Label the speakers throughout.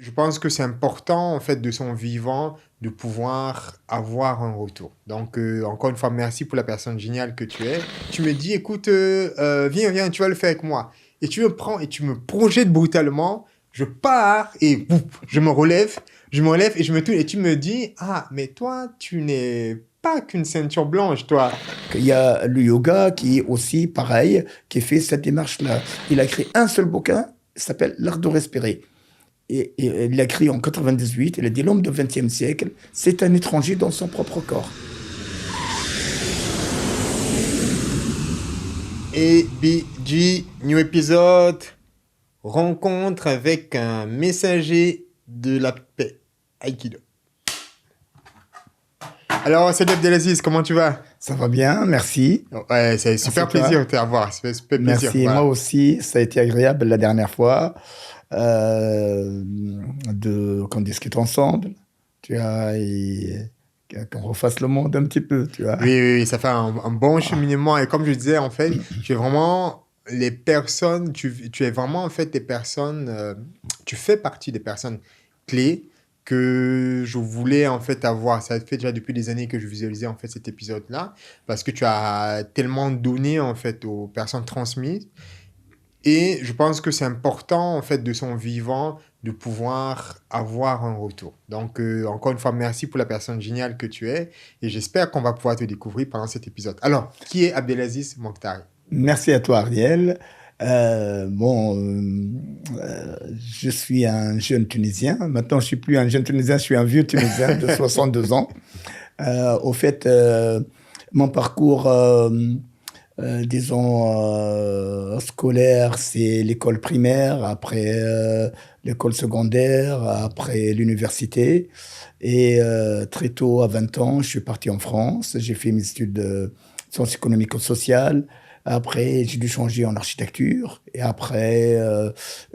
Speaker 1: Je pense que c'est important, en fait, de son vivant, de pouvoir avoir un retour. Donc, encore une fois, merci pour la personne géniale que tu es. Tu me dis, écoute, viens, tu vas le faire avec moi. Et tu me prends et tu me projettes brutalement. Je pars et boum, je me relève et je me tourne et tu me dis, ah, mais toi, tu n'es pas qu'une ceinture blanche, toi.
Speaker 2: Il y a le yoga qui est aussi pareil, qui fait cette démarche-là. Il a écrit un seul bouquin, il s'appelle L'art de respirer. Et il l'a écrit en 98, il a dit l'homme du XXe siècle, c'est un étranger dans son propre corps.
Speaker 1: Et BG, new épisode. Rencontre avec un messager de la paix. Aikido. Alors, salut Abdelaziz, comment tu vas?
Speaker 2: Ça va bien, merci.
Speaker 1: Ouais, c'est
Speaker 2: Merci
Speaker 1: super plaisir
Speaker 2: toi.
Speaker 1: de te revoir. C'est super plaisir,
Speaker 2: Merci, moi
Speaker 1: voilà.
Speaker 2: aussi, ça a été agréable la dernière fois qu'on discute ensemble, tu vois, et qu'on refasse le monde un petit peu, tu vois.
Speaker 1: Oui, ça fait un bon
Speaker 2: Ah.
Speaker 1: cheminement. Et comme je disais, en fait, tu es vraiment les personnes, tu es vraiment, en fait, des personnes, tu fais partie des personnes clés que je voulais, en fait, avoir. Ça fait déjà depuis des années que je visualisais, en fait, cet épisode-là, parce que tu as tellement donné, en fait, aux personnes transmises. Et je pense que c'est important, en fait, de son vivant, de pouvoir avoir un retour. Donc, encore une fois, merci pour la personne géniale que tu es. Et j'espère qu'on va pouvoir te découvrir pendant cet épisode. Alors, qui est Abdelaziz Mokhtari?
Speaker 2: Merci à toi, Ariel. Je suis un jeune Tunisien. Maintenant, je suis plus un jeune Tunisien, je suis un vieux Tunisien de 62 ans. Au fait, mon parcours, disons, scolaire, c'est l'école primaire, après l'école secondaire, après l'université. Et très tôt, à 20 ans, je suis parti en France. J'ai fait mes études de sciences économiques et sociales. Après, j'ai dû changer en architecture. Et après,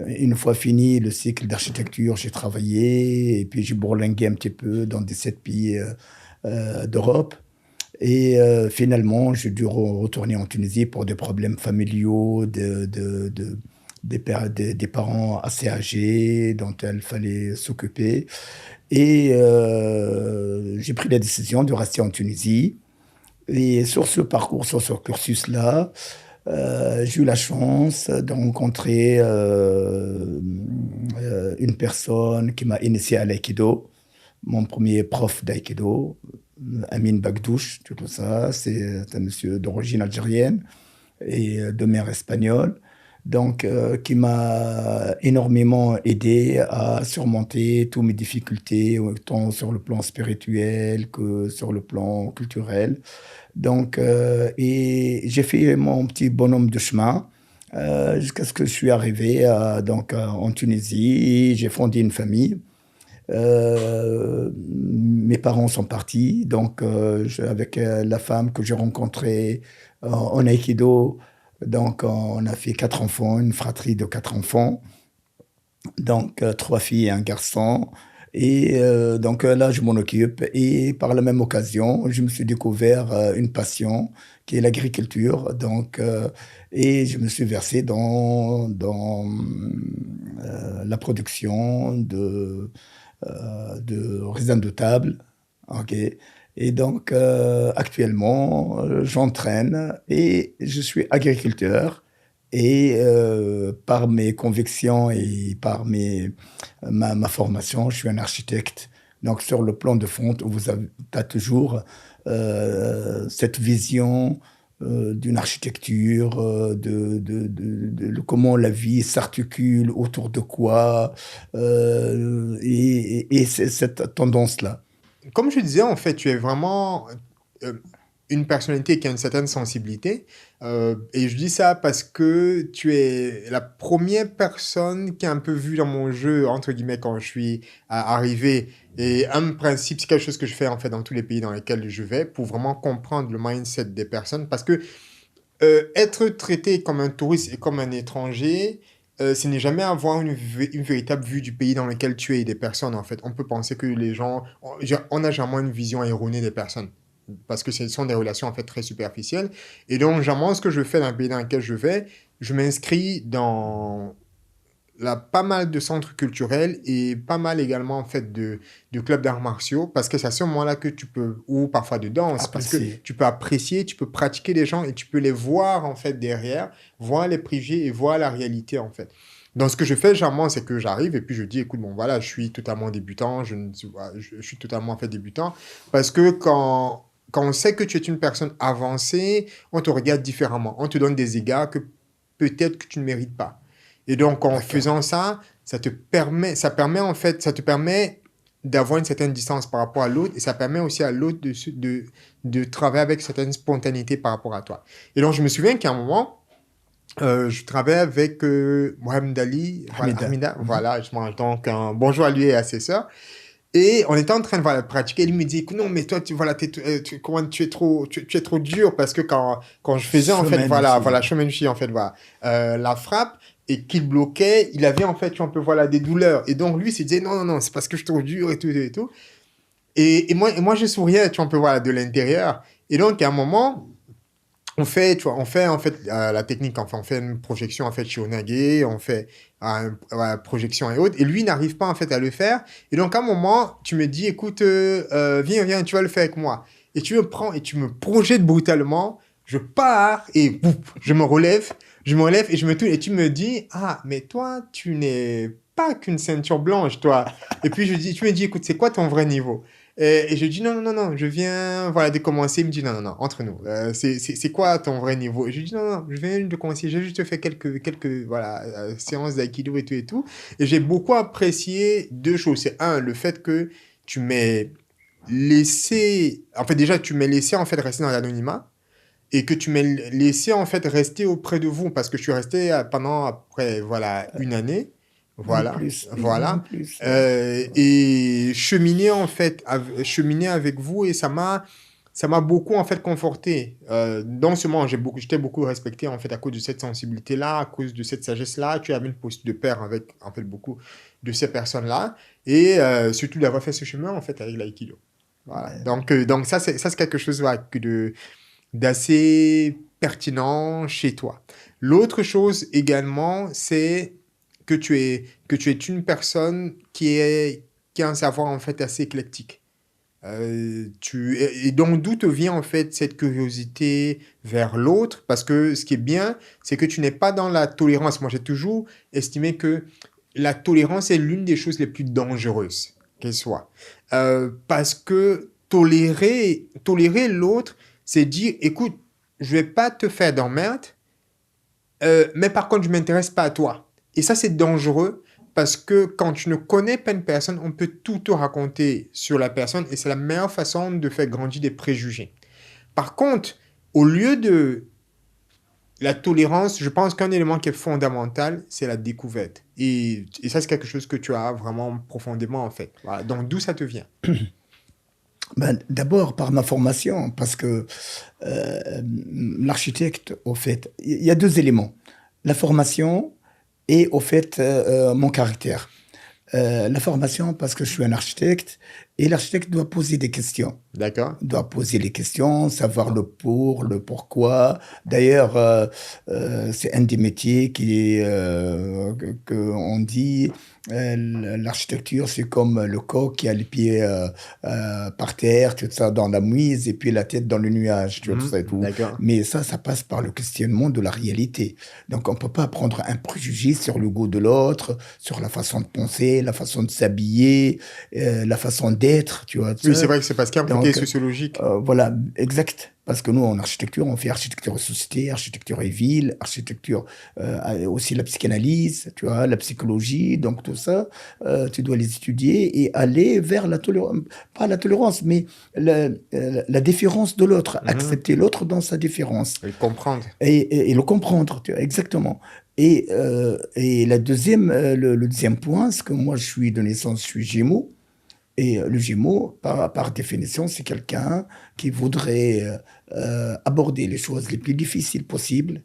Speaker 2: une fois fini le cycle d'architecture, j'ai travaillé. Et puis, j'ai bourlingué un petit peu dans 17 pays d'Europe. Et finalement, j'ai dû retourner en Tunisie pour des problèmes familiaux, des parents assez âgés dont il fallait s'occuper. Et j'ai pris la décision de rester en Tunisie. Et sur ce parcours, sur ce cursus-là, j'ai eu la chance de rencontrer une personne qui m'a initié à l'aïkido, mon premier prof d'aïkido, Amin Bagdouche, tout ça. C'est un monsieur d'origine algérienne et de mère espagnole, donc qui m'a énormément aidé à surmonter toutes mes difficultés, autant sur le plan spirituel que sur le plan culturel. Donc, et j'ai fait mon petit bonhomme de chemin jusqu'à ce que je suis arrivé en Tunisie. J'ai fondé une famille. Mes parents sont partis, donc avec la femme que j'ai rencontrée en Aïkido, donc on a fait 4 enfants, une fratrie de 4 enfants, donc 3 filles et un garçon. Et donc là, je m'en occupe. Et par la même occasion, je me suis découvert une passion qui est l'agriculture. Donc, et je me suis versé dans la production de raisins de table. Ok. Et donc, actuellement, j'entraîne et je suis agriculteur. Et par mes convictions et par ma formation, je suis un architecte. Donc, sur le plan de fond, vous as toujours cette vision d'une architecture, comment la vie s'articule, autour de quoi, et c'est cette tendance-là.
Speaker 1: Comme je disais, en fait, tu es vraiment euh, une personnalité qui a une certaine sensibilité. Et je dis ça parce que tu es la première personne qui a un peu vu dans mon jeu, entre guillemets, quand je suis arrivé. Et un principe, c'est quelque chose que je fais en fait dans tous les pays dans lesquels je vais pour vraiment comprendre le mindset des personnes. Parce que être traité comme un touriste et comme un étranger, ce n'est jamais avoir une véritable vue du pays dans lequel tu es et des personnes, en fait. On peut penser que les gens... On a généralement une vision erronée des personnes. Parce que ce sont des relations, en fait, très superficielles. Et donc, généralement, ce que je fais dans le pays dans lequel je vais, je m'inscris dans pas mal de centres culturels et pas mal également, en fait, de clubs d'arts martiaux, parce que c'est à ce moment-là que tu peux, ou parfois de danse, parce que
Speaker 2: Apprécier.
Speaker 1: tu peux apprécier, tu peux pratiquer les gens et tu peux les voir, en fait, derrière, voir les préjugés et voir la réalité, en fait. Donc, ce que je fais, généralement, c'est que j'arrive et puis je dis, écoute, bon, voilà, je suis totalement débutant, je suis totalement, en fait, débutant, parce que quand on sait que tu es une personne avancée, on te regarde différemment, on te donne des égards que peut-être que tu ne mérites pas. Et donc, en
Speaker 2: D'accord.
Speaker 1: faisant ça, ça te permet d'avoir une certaine distance par rapport à l'autre et ça permet aussi à l'autre de travailler avec certaine spontanéité par rapport à toi. Et donc, je me souviens qu'à un moment, je travaillais avec Mohamed Ali, voilà,
Speaker 2: Hamida.
Speaker 1: Hamida,
Speaker 2: Mhm.
Speaker 1: voilà, donc un bonjour à lui et à ses sœurs. Et on était en train de voilà, pratiquer. Il me dit, écoute, non, mais toi, voilà, comment, tu es trop dur parce que quand je faisais, en fait,
Speaker 2: Chemin du Chi.
Speaker 1: Shomenshi, en fait, voilà, la frappe et qu'il bloquait, il avait, en fait, tu vois, un peu, voilà, des douleurs. Et donc, lui, il se disait, non, non, non, c'est parce que je suis trop dur et tout, et tout. Et moi, je souriais, tu vois, un peu, voilà, de l'intérieur. Et donc, à un moment, on fait en fait la technique, enfin, on fait une projection en fait chez Onagé, on fait projection et autres, et lui n'arrive pas en fait à le faire. Et donc à un moment, tu me dis, écoute, viens, tu vas le faire avec moi. Et tu me prends et tu me projettes brutalement. Je pars et boum, je me relève et je me tourne et tu me dis, ah, mais toi, tu n'es pas qu'une ceinture blanche, toi. Et puis tu me dis, écoute, c'est quoi ton vrai niveau? Et je dis non, non, non, non, je viens voilà, de commencer. Il me dit non, non, non, entre nous, c'est quoi ton vrai niveau? Et je dis non, non, je viens de commencer, j'ai juste fait quelques voilà, séances d'aïkido et tout et tout. Et j'ai beaucoup apprécié deux choses. C'est un, le fait que tu m'aies laissé, en fait déjà, tu m'as laissé en fait rester dans l'anonymat et que tu m'as laissé en fait rester auprès de vous parce que je suis resté pendant après voilà une année
Speaker 2: Même
Speaker 1: voilà
Speaker 2: plus, oui, même
Speaker 1: voilà
Speaker 2: plus.
Speaker 1: et cheminer en fait cheminer avec vous et ça m'a beaucoup en fait conforté dans ce moment j'étais beaucoup respecté en fait à cause de cette sensibilité là à cause de cette sagesse là tu avais une posture de père avec en fait beaucoup de ces personnes là et surtout d'avoir fait ce chemin en fait avec l'aïkido voilà
Speaker 2: Ouais.
Speaker 1: donc ça c'est quelque chose voilà, d'assez pertinent chez toi. L'autre chose également, c'est que tu es une personne qui a un savoir en fait assez éclectique. Et donc d'où te vient en fait cette curiosité vers l'autre? Parce que ce qui est bien, c'est que tu n'es pas dans la tolérance. Moi, j'ai toujours estimé que la tolérance est l'une des choses les plus dangereuses qu'elle soit. Parce que tolérer l'autre, c'est dire, écoute, je vais pas te faire d'emmerde, mais par contre, je m'intéresse pas à toi. Et ça, c'est dangereux parce que quand tu ne connais pas une personne, on peut tout te raconter sur la personne et c'est la meilleure façon de faire grandir des préjugés. Par contre, au lieu de la tolérance, je pense qu'un élément qui est fondamental, c'est la découverte. Et ça, c'est quelque chose que tu as vraiment profondément en fait. Voilà. Donc, d'où ça te vient?
Speaker 2: Ben, d'abord par ma formation, parce que l'architecte, au fait, il y a deux éléments. La formation et, au fait, mon caractère. La formation, parce que je suis un architecte, et l'architecte doit poser des questions.
Speaker 1: D'accord?
Speaker 2: Doit poser les questions, savoir le pour, le pourquoi. D'ailleurs, c'est un des métiers que on dit, l'architecture, c'est comme le coq qui a les pieds par terre, tout ça dans la mouise, et puis la tête dans le nuage, tu vois, tout ça et tout.
Speaker 1: D'accord.
Speaker 2: Mais ça passe par le questionnement de la réalité. Donc, on peut pas prendre un préjugé sur le goût de l'autre, sur la façon de penser, la façon de s'habiller, la façon d'être, tu vois,
Speaker 1: Oui, c'est
Speaker 2: ça.
Speaker 1: vrai que c'est parce qu'il y a un côté
Speaker 2: Donc,
Speaker 1: sociologique.
Speaker 2: voilà, exact. Parce que nous, en architecture, on fait architecture et société, architecture et ville, architecture, aussi la psychanalyse, tu vois, la psychologie, donc tout ça, tu dois les étudier et aller vers la tolérance, pas la tolérance, mais la différence de l'autre,
Speaker 1: Mhm.
Speaker 2: accepter l'autre dans sa différence
Speaker 1: Et comprendre.
Speaker 2: et le comprendre, tu vois, exactement. Et le deuxième point, c'est que moi, je suis de naissance, je suis Gémeaux. Et le Gémeaux, par définition, c'est quelqu'un qui voudrait aborder les choses les plus difficiles possibles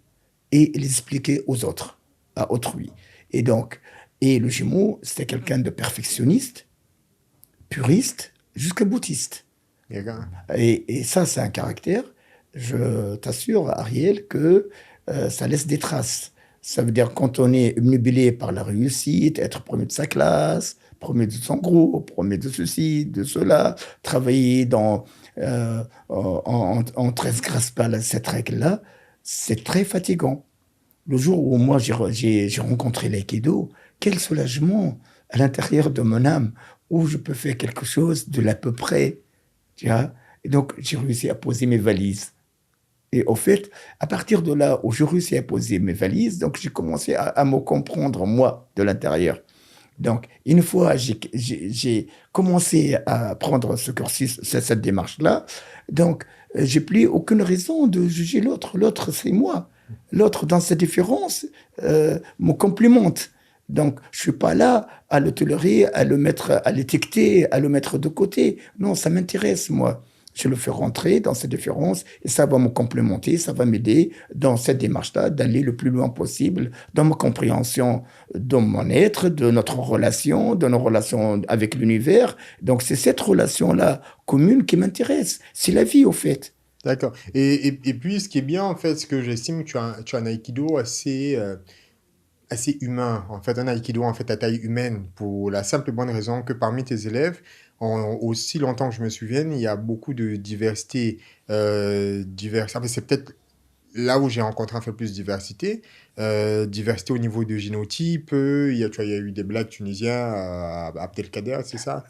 Speaker 2: et les expliquer aux autres, à autrui. Et donc, et le Gémeaux, c'était quelqu'un de perfectionniste, puriste, jusqu'à boutiste.
Speaker 1: D'accord.
Speaker 2: Et ça, c'est un caractère, je t'assure, Ariel, que ça laisse des traces. Ça veut dire quand on est obnubilé par la réussite, être premier de sa classe, premier de son groupe, premier de ceci, de cela, travailler on transgresse pas cette règle-là, c'est très fatigant. Le jour où moi j'ai rencontré l'aïkido, quel soulagement à l'intérieur de mon âme, où je peux faire quelque chose de l'à peu près. Tu vois. Et donc j'ai réussi à poser mes valises. Et au fait, à partir de là où j'ai réussi à poser mes valises, donc j'ai commencé à me comprendre, moi, de l'intérieur. Donc, une fois j'ai commencé à prendre ce cursus, cette démarche-là, donc j'ai plus aucune raison de juger l'autre. L'autre, c'est moi. L'autre, dans sa différence, me complimente. Donc, je suis pas là à le tolérer, à le mettre, à l'étiqueter, à le mettre de côté. Non, ça m'intéresse, moi. Je le fais rentrer dans cette différence et ça va me complémenter, ça va m'aider dans cette démarche-là d'aller le plus loin possible dans ma compréhension de mon être, de notre relation, de nos relations avec l'univers. Donc, c'est cette relation-là commune qui m'intéresse. C'est la vie, au fait.
Speaker 1: D'accord. Et puis, ce qui est bien, en fait, ce que j'estime que tu as un aïkido assez humain, en fait, un aïkido en fait à taille humaine, pour la simple et bonne raison que parmi tes élèves, aussi longtemps que je me souvienne, il y a beaucoup de diversité. En fait, c'est peut-être là où j'ai rencontré un peu plus de diversité. Diversité au niveau de génotype, tu vois, il y a eu des Blacks tunisiens, Abdelkader, c'est ça?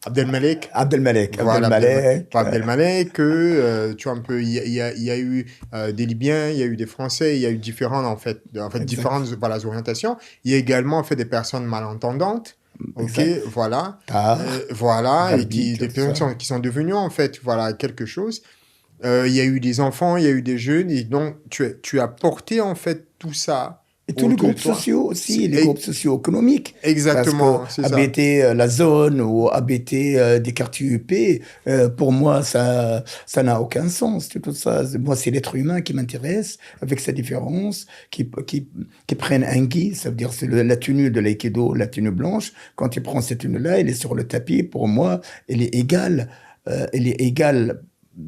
Speaker 1: Abdelmalek.
Speaker 2: Abdelmalek,
Speaker 1: Voilà,
Speaker 2: Abdelmalek.
Speaker 1: Abdelmalek, tu vois un peu, il y a eu des Libyens, il y a eu des Français, il y a eu différentes,
Speaker 2: Exact.
Speaker 1: différentes voilà, orientations. Il y a également, en fait, des personnes malentendantes, ok,
Speaker 2: Exact.
Speaker 1: voilà,
Speaker 2: Tar,
Speaker 1: voilà, et
Speaker 2: Arabique,
Speaker 1: des
Speaker 2: tout
Speaker 1: personnes
Speaker 2: ça.
Speaker 1: qui sont devenues, en fait, voilà, quelque chose. Il y a eu des enfants, il y a eu des jeunes, et donc, tu as porté, en fait, tout ça
Speaker 2: Et tous les
Speaker 1: autour de
Speaker 2: groupes
Speaker 1: toi.
Speaker 2: sociaux
Speaker 1: C'est
Speaker 2: aussi, les groupes socio-économiques. Parce que
Speaker 1: exactement, c'est ça.
Speaker 2: habiter la zone ou habiter des quartiers UP, pour moi, ça n'a aucun sens. Tout ça, moi, c'est l'être humain qui m'intéresse, avec sa différence, qui prennent un gui, ça veut dire c'est la tenue de l'aïkido, la tenue blanche. Quand il prend cette tenue-là, il est sur le tapis. Pour moi, elle est égale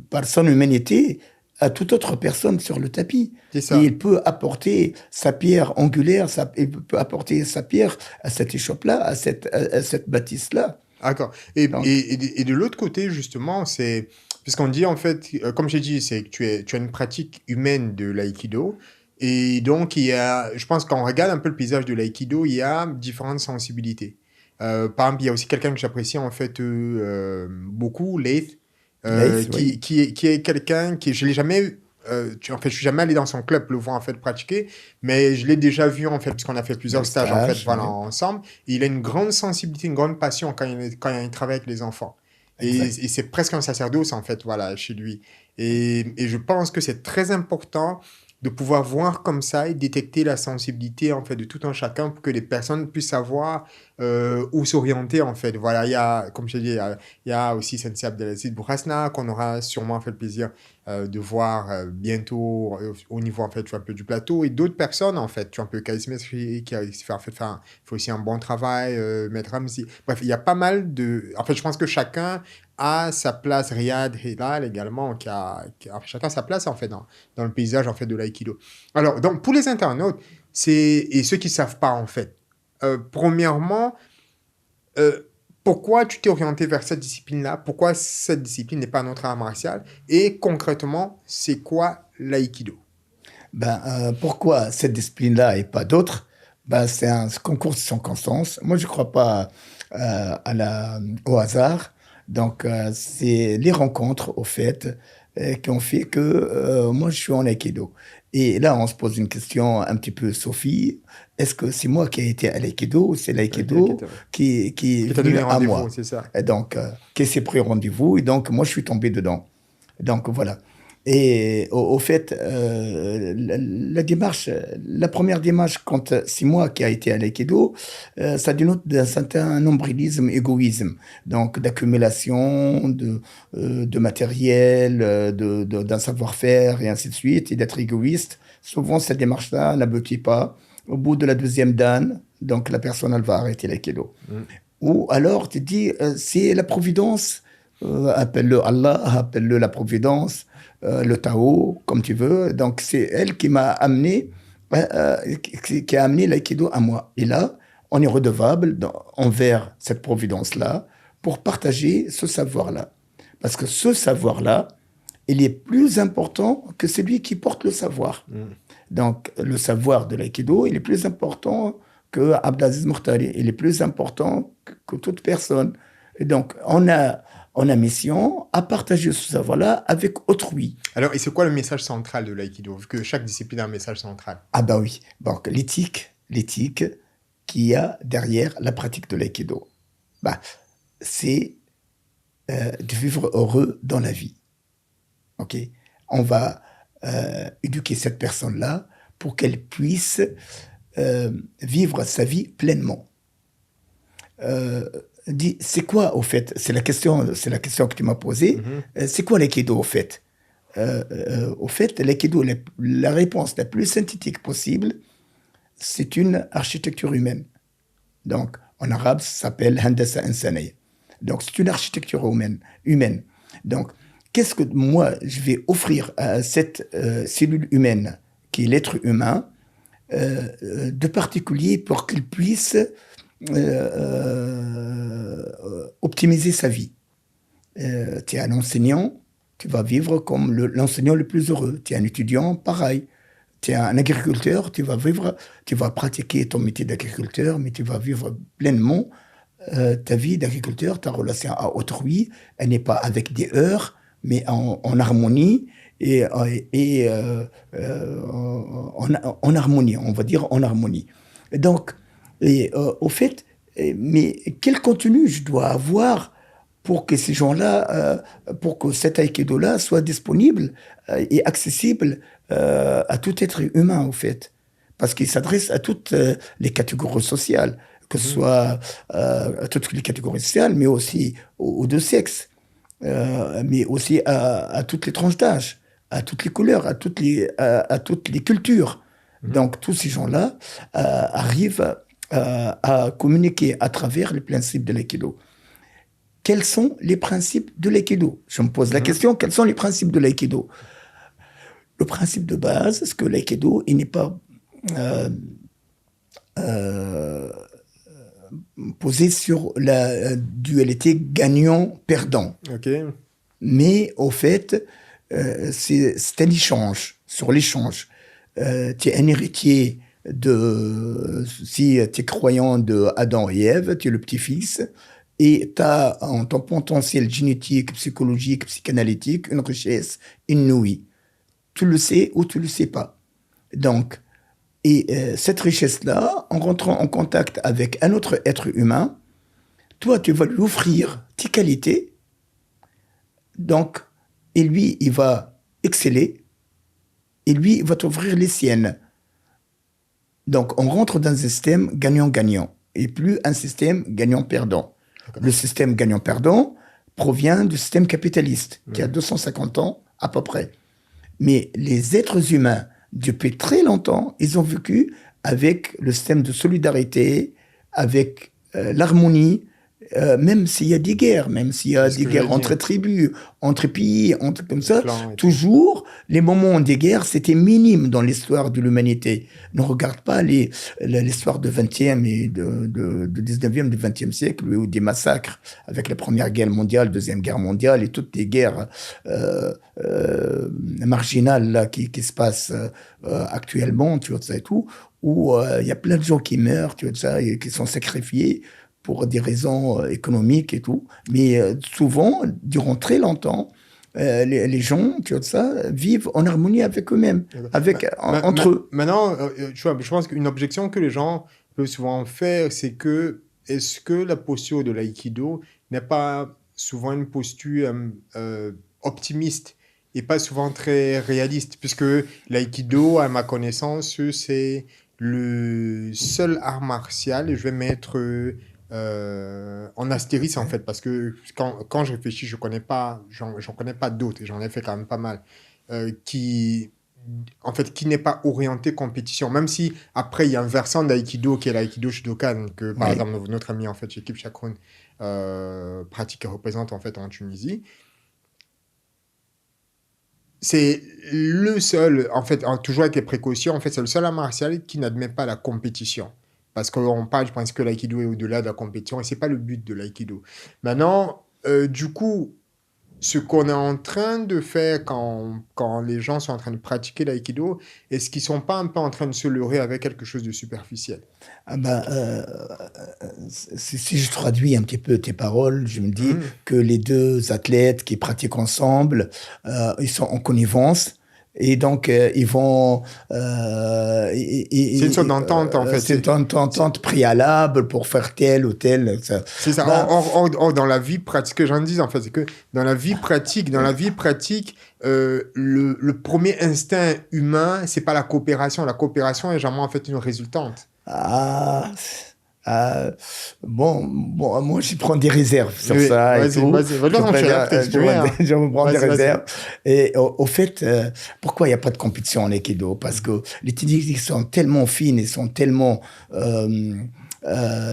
Speaker 2: par son humanité à toute autre personne sur le tapis.
Speaker 1: C'est
Speaker 2: Et
Speaker 1: ça.
Speaker 2: il peut apporter sa pierre angulaire, il peut apporter sa pierre à cette échoppe-là, à cette bâtisse-là.
Speaker 1: D'accord.
Speaker 2: Donc,
Speaker 1: Et de l'autre côté, justement, c'est... Puisqu'on dit, en fait, comme j'ai dit, c'est que tu as une pratique humaine de l'aïkido. Et donc, je pense qu'on regarde un peu le paysage de l'aïkido, il y a différentes sensibilités. Par exemple, il y a aussi quelqu'un que j'apprécie, en fait, beaucoup, Leith,
Speaker 2: Leith, oui,
Speaker 1: qui est quelqu'un qui... Je l'ai jamais... en fait, je suis jamais allé dans son club le voir, en fait, pratiquer, mais je l'ai déjà vu, en fait, parce qu'on a fait
Speaker 2: le
Speaker 1: plusieurs stages, en fait,
Speaker 2: stage,
Speaker 1: voilà,
Speaker 2: oui,
Speaker 1: ensemble. Il a une grande sensibilité, une grande passion quand il travaille avec les enfants.
Speaker 2: exact.
Speaker 1: Et c'est presque un sacerdoce, en fait, voilà, chez lui. Et je pense que c'est très important de pouvoir voir comme ça et détecter la sensibilité, en fait, de tout un chacun pour que les personnes puissent savoir où s'orienter, en fait. Voilà, il y a, comme je l'ai dit, il y a aussi Sensei Abdelaziz Bourasna, qu'on aura sûrement fait le plaisir de voir bientôt au niveau, en fait, tu vois, un peu du plateau, et d'autres personnes, en fait, tu vois, un peu Kaïs qui a fait aussi un bon travail, Maître Ramzi. Bref, il y a pas mal de... En fait, je pense que chacun a sa place, Riyad Hilal également, chacun sa place, en fait, dans le paysage, en fait, de l'aïkido. Alors, donc, pour les internautes, et ceux qui ne savent pas, en fait, premièrement, euh, pourquoi tu t'es orienté vers cette discipline-là? Pourquoi cette discipline n'est pas notre art martial? Et concrètement, c'est quoi l'aïkido?
Speaker 2: Ben, pourquoi cette discipline-là et pas d'autres? Ben, c'est un concours de circonstances. Moi, je ne crois pas au hasard. Donc, c'est les rencontres, au fait, qui ont fait que moi, je suis en Aikido. Et là, on se pose une question un petit peu, Sophie. Est-ce que c'est moi qui ai été à l'Aikido ou c'est l'Aikido qui est
Speaker 1: Qui t'a
Speaker 2: venu
Speaker 1: donné
Speaker 2: à
Speaker 1: rendez-vous,
Speaker 2: moi?
Speaker 1: c'est ça?
Speaker 2: Et donc, qui s'est pris rendez-vous? Et donc, moi, je suis tombé dedans. Donc, voilà. Et au fait, la démarche, la première démarche, quand c'est moi qui a été à l'aïkido, ça dénote d'un certain nombrilisme, égoïsme, donc d'accumulation de matériel, d'un savoir-faire et ainsi de suite, et d'être égoïste. Souvent, cette démarche-là n'aboutit pas. Au bout de la deuxième dan, donc la personne, elle va arrêter l'aïkido.
Speaker 1: Mm.
Speaker 2: Ou alors, tu te dis, c'est la providence appelle-le Allah, appelle-le la Providence, le Tao, comme tu veux. Donc, c'est elle qui m'a amené, qui a amené l'aïkido à moi. Et là, on est redevable envers cette Providence-là pour partager ce savoir-là. Parce que ce savoir-là, il est plus important que celui qui porte le savoir. Donc, le savoir de l'aïkido, il est plus important que Abdelaziz Mourtali. Il est plus important que toute personne. Et donc, on a mission à partager ce savoir-là avec autrui.
Speaker 1: Alors, et c'est quoi le message central de l'aïkido? Vu que chaque discipline a un message central.
Speaker 2: Ah bah oui. Donc, l'éthique qu'il y a derrière la pratique de l'aïkido, bah, c'est de vivre heureux dans la vie. Ok, on va éduquer cette personne-là pour qu'elle puisse vivre sa vie pleinement. C'est quoi au fait? C'est la question que tu m'as posée. C'est quoi l'aïkido au fait? Au fait, l'aïkido, la réponse la plus synthétique possible, c'est une architecture humaine. Donc, en arabe, ça s'appelle handasa insaniya. Donc, c'est une architecture humaine. Donc, qu'est-ce que moi, je vais offrir à cette cellule humaine, qui est l'être humain, de particulier pour qu'il puisse optimiser sa vie. Tu es un enseignant, tu vas vivre comme l'enseignant le plus heureux. Tu es un étudiant, pareil. Tu es un agriculteur, tu vas pratiquer ton métier d'agriculteur, mais tu vas vivre pleinement ta vie d'agriculteur, ta relation à autrui. Elle n'est pas avec des heurts, mais en harmonie et en harmonie, on va dire en harmonie. Et donc, au fait, mais quel contenu je dois avoir pour que ces gens-là, pour que cet aïkido-là soit disponible et accessible à tout être humain, au fait. Parce qu'il s'adresse à toutes les catégories sociales, que ce soit à toutes les catégories sociales, mais aussi aux deux sexes, mais aussi à toutes les tranches d'âge, à toutes les couleurs, à toutes les cultures. Donc, tous ces gens-là arrivent à communiquer à travers les principes de l'aïkido. Quels sont les principes de l'aïkido? Je me pose la question, quels sont les principes de l'aïkido? Le principe de base, c'est que l'aïkido, il n'est pas posé sur la dualité gagnant-perdant.
Speaker 1: Okay.
Speaker 2: Mais au fait, c'est un échange, sur l'échange. Tu es un héritier si tu es croyant de Adam et Ève, tu es le petit-fils, et tu as en ton potentiel génétique, psychologique, psychanalytique, une richesse inouïe. Tu le sais ou tu le sais pas. Donc, cette richesse-là, en rentrant en contact avec un autre être humain, toi, tu vas lui offrir tes qualités. Donc, et lui, il va exceller, et lui, il va t'offrir les siennes. Donc, on rentre dans un système gagnant-gagnant, et plus un système gagnant-perdant. Le système gagnant-perdant provient du système capitaliste, qui a 250 ans à peu près. Mais les êtres humains, depuis très longtemps, ils ont vécu avec le système de solidarité, avec l'harmonie, même s'il y a des guerres, même s'il y a des guerres entre tribus, entre pays, comme ça, toujours, les moments des guerres, c'était minime dans l'histoire de l'humanité. Ne regarde pas l'histoire du 20e et du 19e, du 20e siècle, où des massacres avec la Première Guerre mondiale, Deuxième Guerre mondiale et toutes les guerres marginales là, qui se passent actuellement, tu vois ça et tout, où il y a plein de gens qui meurent, tu vois ça, et qui sont sacrifiés pour des raisons économiques et tout. Mais souvent, durant très longtemps, les gens, tu vois ça, vivent en harmonie avec eux-mêmes, entre eux.
Speaker 1: Maintenant, je pense qu'une objection que les gens peuvent souvent faire, c'est que est-ce que la posture de l'aïkido n'est pas souvent une posture optimiste et pas souvent très réaliste, puisque l'aïkido, à ma connaissance, c'est le seul art martial, et je vais mettre en astérisque en fait, parce que quand je réfléchis, j'en connais pas d'autres, et j'en ai fait quand même pas mal, qui en fait, qui n'est pas orienté compétition. Même si, après, il y a un versant d'aïkido qui est l'aïkido Shodokan, que, par
Speaker 2: Oui.
Speaker 1: exemple, notre ami, en fait, chez Kip Chakroun, pratique et représente, en fait, en Tunisie. C'est le seul, en fait, toujours avec les précautions, en fait, c'est le seul art martial qui n'admet pas la compétition. Parce qu'on parle, je pense que l'aïkido est au-delà de la compétition, et c'est pas le but de l'aïkido. Maintenant, du coup, ce qu'on est en train de faire quand les gens sont en train de pratiquer l'aïkido, est-ce qu'ils sont pas un peu en train de se leurrer avec quelque chose de superficiel?
Speaker 2: Ah ben, si je traduis un petit peu tes paroles, je me dis
Speaker 1: Hmm.
Speaker 2: que les deux athlètes qui pratiquent ensemble, ils sont en connivence et donc ils vont,
Speaker 1: C'est une sorte d'entente, en fait.
Speaker 2: c'est une
Speaker 1: C'est
Speaker 2: entente préalable pour faire tel ou tel.
Speaker 1: c'est ça.
Speaker 2: Ben,
Speaker 1: Or, dans la vie pratique, ce que j'en dis, en fait, c'est que dans la vie pratique, le premier instinct humain, c'est pas la coopération. La coopération est généralement, en fait, une résultante.
Speaker 2: Ah, ah, bon, moi, je prends des réserves sur
Speaker 1: Oui,
Speaker 2: ça et
Speaker 1: vas-y,
Speaker 2: tout.
Speaker 1: vas-y. De toute
Speaker 2: Je
Speaker 1: façon, je suis là
Speaker 2: préfère,
Speaker 1: pour t'exprimer, hein.
Speaker 2: je me prends des
Speaker 1: Vas-y, vas-y.
Speaker 2: réserves. Et au fait, pourquoi il n'y a pas de compétition en aikido? Parce que les techniques sont tellement fines et sont tellement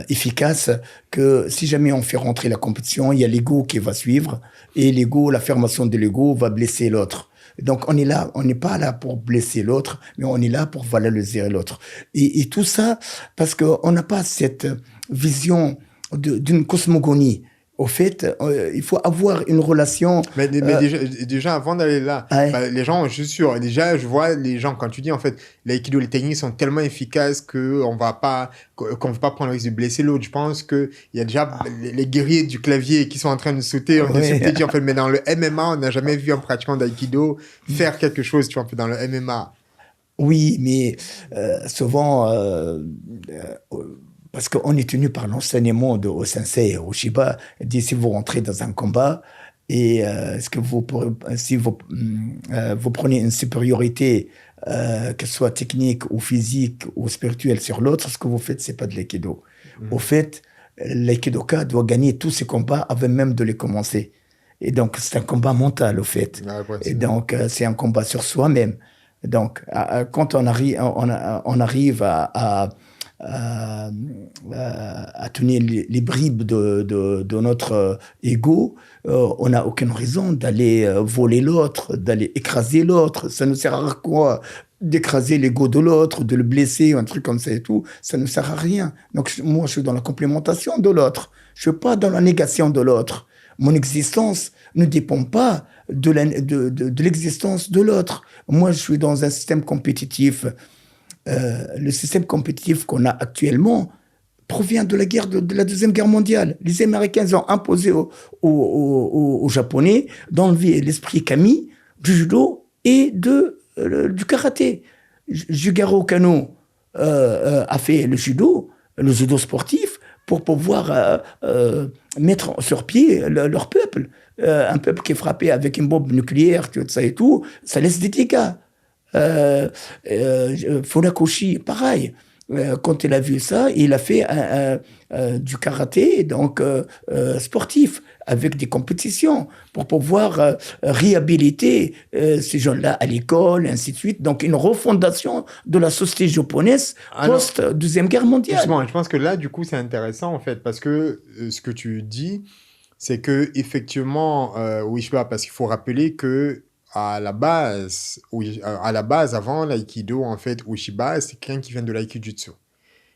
Speaker 2: efficaces que si jamais on fait rentrer la compétition, il y a l'ego qui va suivre et l'ego, l'affirmation de l'ego va blesser l'autre. Donc on est là, on n'est pas là pour blesser l'autre, mais on est là pour valoriser l'autre. Et tout ça parce qu'on n'a pas cette vision d'une cosmogonie. Au fait, il faut avoir une relation.
Speaker 1: Mais déjà, avant d'aller là,
Speaker 2: Ouais,
Speaker 1: bah, les gens, je suis sûr, déjà, je vois les gens, quand tu dis, en fait, l'aïkido, les techniques sont tellement efficaces qu'on ne veut pas prendre le risque de blesser l'autre. Je pense qu'il y a déjà les guerriers du clavier qui sont en train de sauter. On
Speaker 2: ouais.
Speaker 1: s'est dit, en fait, mais dans le MMA, on n'a jamais vu un pratiquant d'aïkido faire quelque chose, tu vois, un peu dans le MMA.
Speaker 2: Oui, mais souvent, parce qu'on est tenu par l'enseignement de au sensei, au Shiba, il dit si vous rentrez dans un combat et est-ce que si vous prenez une supériorité, que ce soit technique ou physique ou spirituelle sur l'autre, ce que vous faites, c'est pas de l'aïkido. Au
Speaker 1: Mhm.
Speaker 2: fait, l'aïkidoka doit gagner tous ses combats avant même de les commencer. Et donc, c'est un combat mental, au fait.
Speaker 1: Ouais,
Speaker 2: Et
Speaker 1: précisément.
Speaker 2: donc, c'est un combat sur soi-même. Donc, quand on arrive à, à tenir les bribes de notre ego, on n'a aucune raison d'aller voler l'autre, d'aller écraser l'autre. Ça ne sert à quoi d'écraser l'ego de l'autre, de le blesser, un truc comme ça et tout. Ça ne sert à rien. Donc, moi, je suis dans la complémentation de l'autre. Je ne suis pas dans la négation de l'autre. Mon existence ne dépend pas de l'existence de l'autre. Moi, je suis dans un système compétitif. Le système compétitif qu'on a actuellement provient de la guerre de la Deuxième Guerre mondiale. Les Américains ont imposé aux Japonais d'enlever l'esprit kami, du judo et du karaté. Jigaro Kano a fait le judo sportif, pour pouvoir mettre sur pied leur peuple. Un peuple qui est frappé avec une bombe nucléaire, tout ça et tout, ça laisse des dégâts. Funakoshi, pareil. Quand il a vu ça, il a fait du karaté, donc sportif, avec des compétitions, pour pouvoir réhabiliter ces gens-là à l'école, et ainsi de suite. Donc une refondation de la société japonaise
Speaker 1: Ah non,
Speaker 2: post-Deuxième Guerre mondiale.
Speaker 1: justement, je pense que là, du coup, c'est intéressant, en fait, parce que ce que tu dis, c'est que effectivement, oui, je sais pas, parce qu'il faut rappeler que à la base, avant l'aïkido, en fait, Ueshiba, c'est quelqu'un qui vient de l'aikijutsu.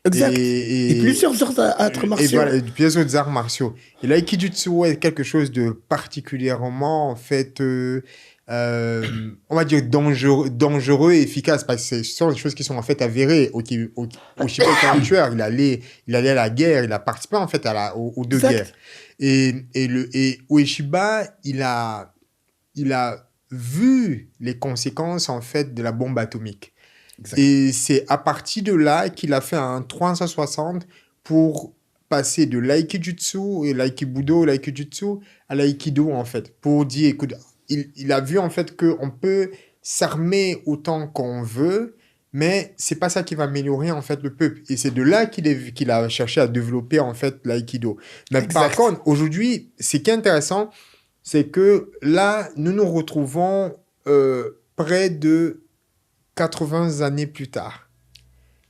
Speaker 2: Exact. Et
Speaker 1: Et,
Speaker 2: plusieurs autres arts
Speaker 1: et
Speaker 2: martiaux.
Speaker 1: voilà, et plusieurs autres arts martiaux. Et l'aikijutsu est quelque chose de particulièrement, en fait, on va dire dangereux et efficace, parce que ce sont des choses qui sont en fait avérées. Ueshiba était un tueur, il allait à la guerre, il a participé en fait aux deux guerres.
Speaker 2: Exact.
Speaker 1: Et Ueshiba, il a vu les conséquences en fait de la bombe atomique.
Speaker 2: Exact.
Speaker 1: Et c'est à partir de là qu'il a fait un 360 pour passer de l'aikijutsu et l'aikibudo, l'aikijutsu à l'aikido en fait. Pour dire, écoute, il a vu en fait qu'on peut s'armer autant qu'on veut, mais c'est pas ça qui va améliorer en fait le peuple. Et c'est de là qu'il a cherché à développer en fait l'aïkido. Mais par
Speaker 2: Exact.
Speaker 1: contre, aujourd'hui, ce qui est intéressant, c'est que là, nous nous retrouvons près de 80 années plus tard.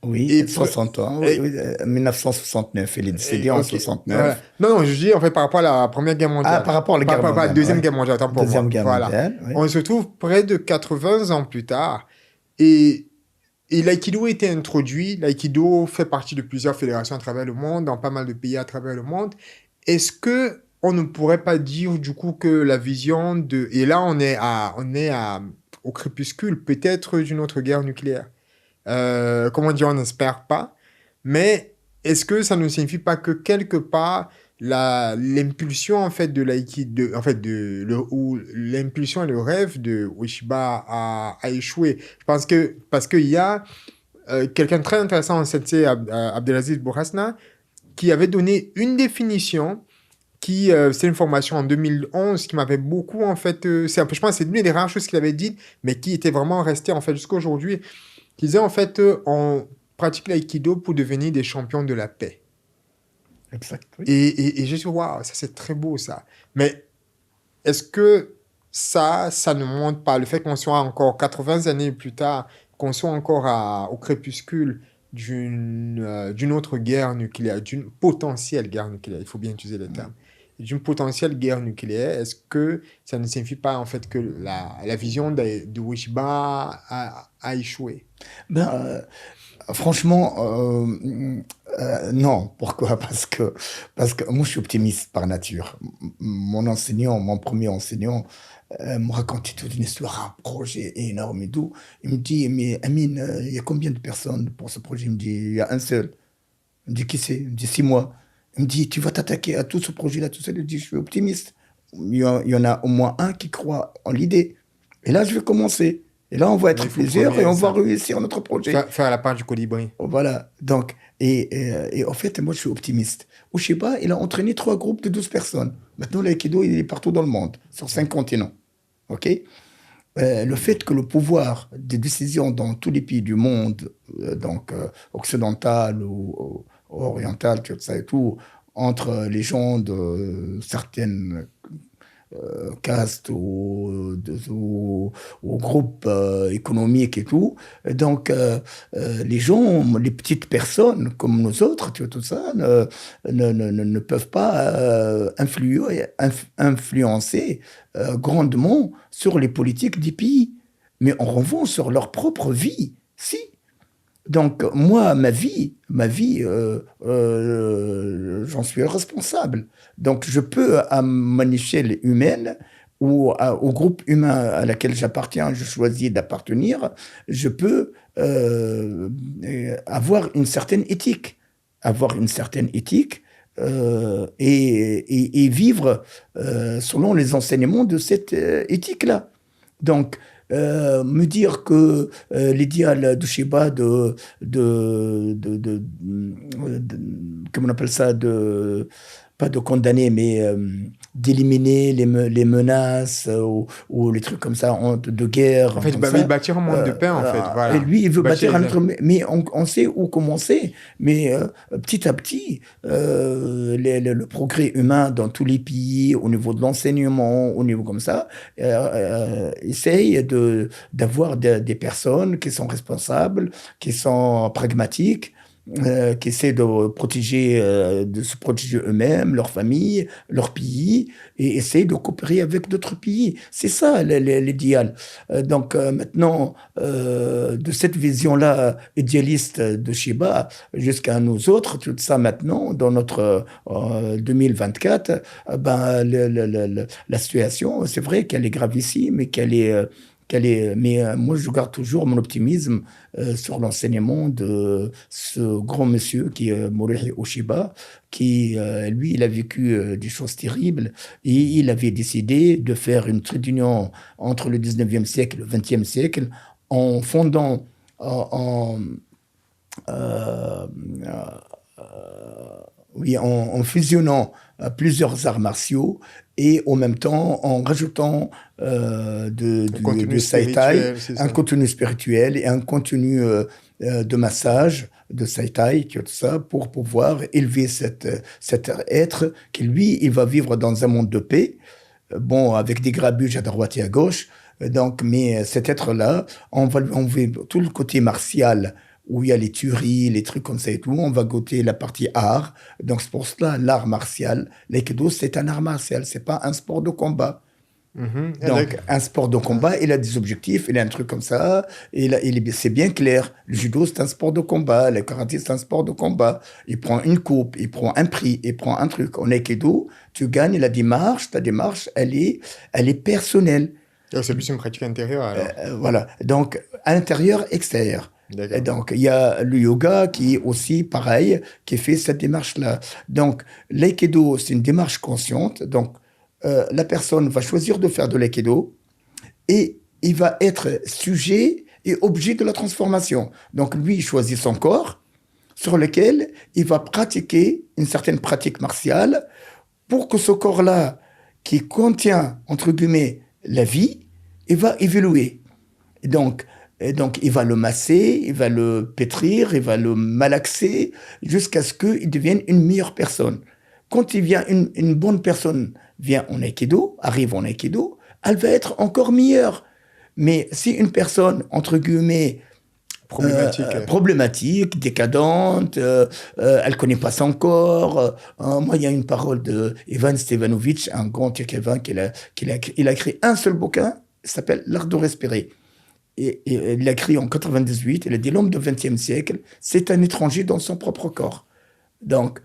Speaker 2: Oui,
Speaker 1: Et,
Speaker 2: 60 ans, oui,
Speaker 1: et,
Speaker 2: 1969. Il est décédé en
Speaker 1: ok, voilà.
Speaker 2: 69.
Speaker 1: Non, je dis en fait par rapport à la Première Guerre
Speaker 2: Ah,
Speaker 1: mondiale.
Speaker 2: par rapport à la guerre
Speaker 1: Pas à la
Speaker 2: mondiale,
Speaker 1: Deuxième
Speaker 2: ouais.
Speaker 1: Guerre mondiale, autant pour
Speaker 2: Deuxième
Speaker 1: moi.
Speaker 2: guerre
Speaker 1: Voilà.
Speaker 2: mondiale, oui.
Speaker 1: On se trouve près de 80 ans plus tard et, et l'aïkido a été introduit. L'aïkido fait partie de plusieurs fédérations à travers le monde, dans pas mal de pays à travers le monde. Est-ce que on ne pourrait pas dire du coup que la vision de... Et là, au crépuscule peut-être d'une autre guerre nucléaire. Comment dire, on n'espère pas. Mais est-ce que ça ne signifie pas que quelque part, l'impulsion en fait de l'aïkido, en fait ou l'impulsion et le rêve de Ueshiba a échoué? Je pense que parce qu'il y a quelqu'un de très intéressant, c'est Abdelaziz Bourasna, qui avait donné une définition c'est une formation en 2011 qui m'avait beaucoup, en fait, je pense que c'est l'une des rares choses qu'il avait dites, mais qui était vraiment restée, en fait, jusqu'à aujourd'hui, qui disait, en fait, on pratique l'aïkido pour devenir des champions de la paix.
Speaker 2: Exact, oui.
Speaker 1: Et je suis, waouh, ça c'est très beau, ça. Mais est-ce que ça ne montre pas le fait qu'on soit encore 80 années plus tard, qu'on soit encore au crépuscule d'une autre guerre nucléaire, d'une potentielle guerre nucléaire, il faut bien utiliser les termes, d'une potentielle guerre nucléaire, est-ce que ça ne signifie pas en fait que la vision de Ueshiba a échoué?
Speaker 2: Ben, franchement, non. Pourquoi? Parce que moi, je suis optimiste par nature. Mon premier enseignant, me racontait toute une histoire, un projet énorme et tout. Il me dit, mais Amine, il y a combien de personnes pour ce projet? Il me dit, il y a un seul. Il me dit, qui c'est? Il me dit, 6 mois. Il me dit, tu vas t'attaquer à tout ce projet-là, tout seul. Il me dit, je suis optimiste. Il y en a au moins un qui croit en l'idée. Et là, je vais commencer. Et là, on va
Speaker 1: Mais
Speaker 2: être
Speaker 1: il faut
Speaker 2: plusieurs et on va
Speaker 1: ça.
Speaker 2: réussir notre projet.
Speaker 1: Faire la part du colibri.
Speaker 2: Voilà. Donc, et en fait, moi, je suis optimiste. Ueshiba, il a entraîné 3 groupes de 12 personnes. Maintenant, l'aïkido, il est partout dans le monde, sur 5 continents. OK? Le fait que le pouvoir des décisions dans tous les pays du monde, occidental ou oriental, tout ça et tout, entre les gens de certaines castes ou groupes économiques et tout. Donc, les gens, les petites personnes comme nous autres, tu vois, tout ça, ne peuvent pas influencer grandement sur les politiques des pays. Mais en revanche, sur leur propre vie, si. Donc, moi, ma vie, j'en suis responsable. Donc, je peux, à mon échelle humaine, ou au groupe humain à laquelle j'appartiens, je choisis d'appartenir, je peux avoir une certaine éthique. Et vivre selon les enseignements de cette éthique-là. Donc, me dire que l'idéal de Shiba comment on appelle ça, pas de condamner, mais d'éliminer les menaces ou les trucs comme ça de guerre.
Speaker 1: En fait,
Speaker 2: comme
Speaker 1: il
Speaker 2: ça.
Speaker 1: bâtir un monde de paix, en fait. Voilà.
Speaker 2: Et lui, il veut
Speaker 1: Bâtir
Speaker 2: bâtir un autre... Mais on sait où commencer. Mais petit à petit, le progrès humain dans tous les pays, au niveau de l'enseignement, au niveau comme ça, essaye d'avoir des personnes qui sont responsables, qui sont pragmatiques, qui essaient de se protéger eux-mêmes, leur famille, leur pays, et essayer de coopérer avec d'autres pays. C'est ça l'idéal. Donc maintenant, de cette vision-là idéaliste de Shiba jusqu'à nous autres, tout ça maintenant, dans notre 2024, la situation, c'est vrai qu'elle est gravissime et mais moi, je garde toujours mon optimisme sur l'enseignement de ce grand monsieur qui est Morihei Ueshiba, qui, lui, il a vécu des choses terribles et il avait décidé de faire une trait d'union entre le 19e siècle et le 20e siècle en fondant, en fusionnant plusieurs arts martiaux et en même temps en rajoutant du Saitai, un contenu spirituel et un contenu de massage de Saitai, tout ça, pour pouvoir élever cet être qui, lui, il va vivre dans un monde de paix, bon, avec des grabuges à droite et à gauche, Donc, mais cet être-là, on veut tout le côté martial, où il y a les tueries, les trucs comme ça et tout, on va goûter la partie art. Donc, c'est pour cela, l'art martial, l'aïkido, c'est un art martial, c'est pas un sport de combat. Donc, un sport de combat, il a des objectifs, il a un truc comme ça, c'est bien clair. Le judo, c'est un sport de combat, le karaté, c'est un sport de combat. Il prend une coupe, il prend un prix, il prend un truc. En aïkido, tu gagnes la démarche, ta démarche, elle est personnelle.
Speaker 1: C'est plus une pratique intérieure, alors.
Speaker 2: Voilà. Donc, intérieur, extérieur. Et donc, il y a le yoga qui est aussi pareil, qui fait cette démarche-là. Donc, l'aïkido, c'est une démarche consciente. Donc, la personne va choisir de faire de l'aïkido et il va être sujet et objet de la transformation. Donc, lui, il choisit son corps sur lequel il va pratiquer une certaine pratique martiale pour que ce corps-là, qui contient, entre guillemets, la vie, il va évoluer. Et donc, il va le masser, il va le pétrir, il va le malaxer jusqu'à ce qu'il devienne une meilleure personne. Quand il vient une bonne personne vient en aïkido, arrive en aïkido, elle va être encore meilleure. Mais si une personne, entre guillemets, problématique, décadente, elle connaît pas son corps. Moi, il y a une parole de Ivan Stevanovic, un grand écrivain il a écrit un seul bouquin, il s'appelle L'art de respirer. Et il l'a écrit en 98, il a dit l'homme du XXe siècle, c'est un étranger dans son propre corps. Donc,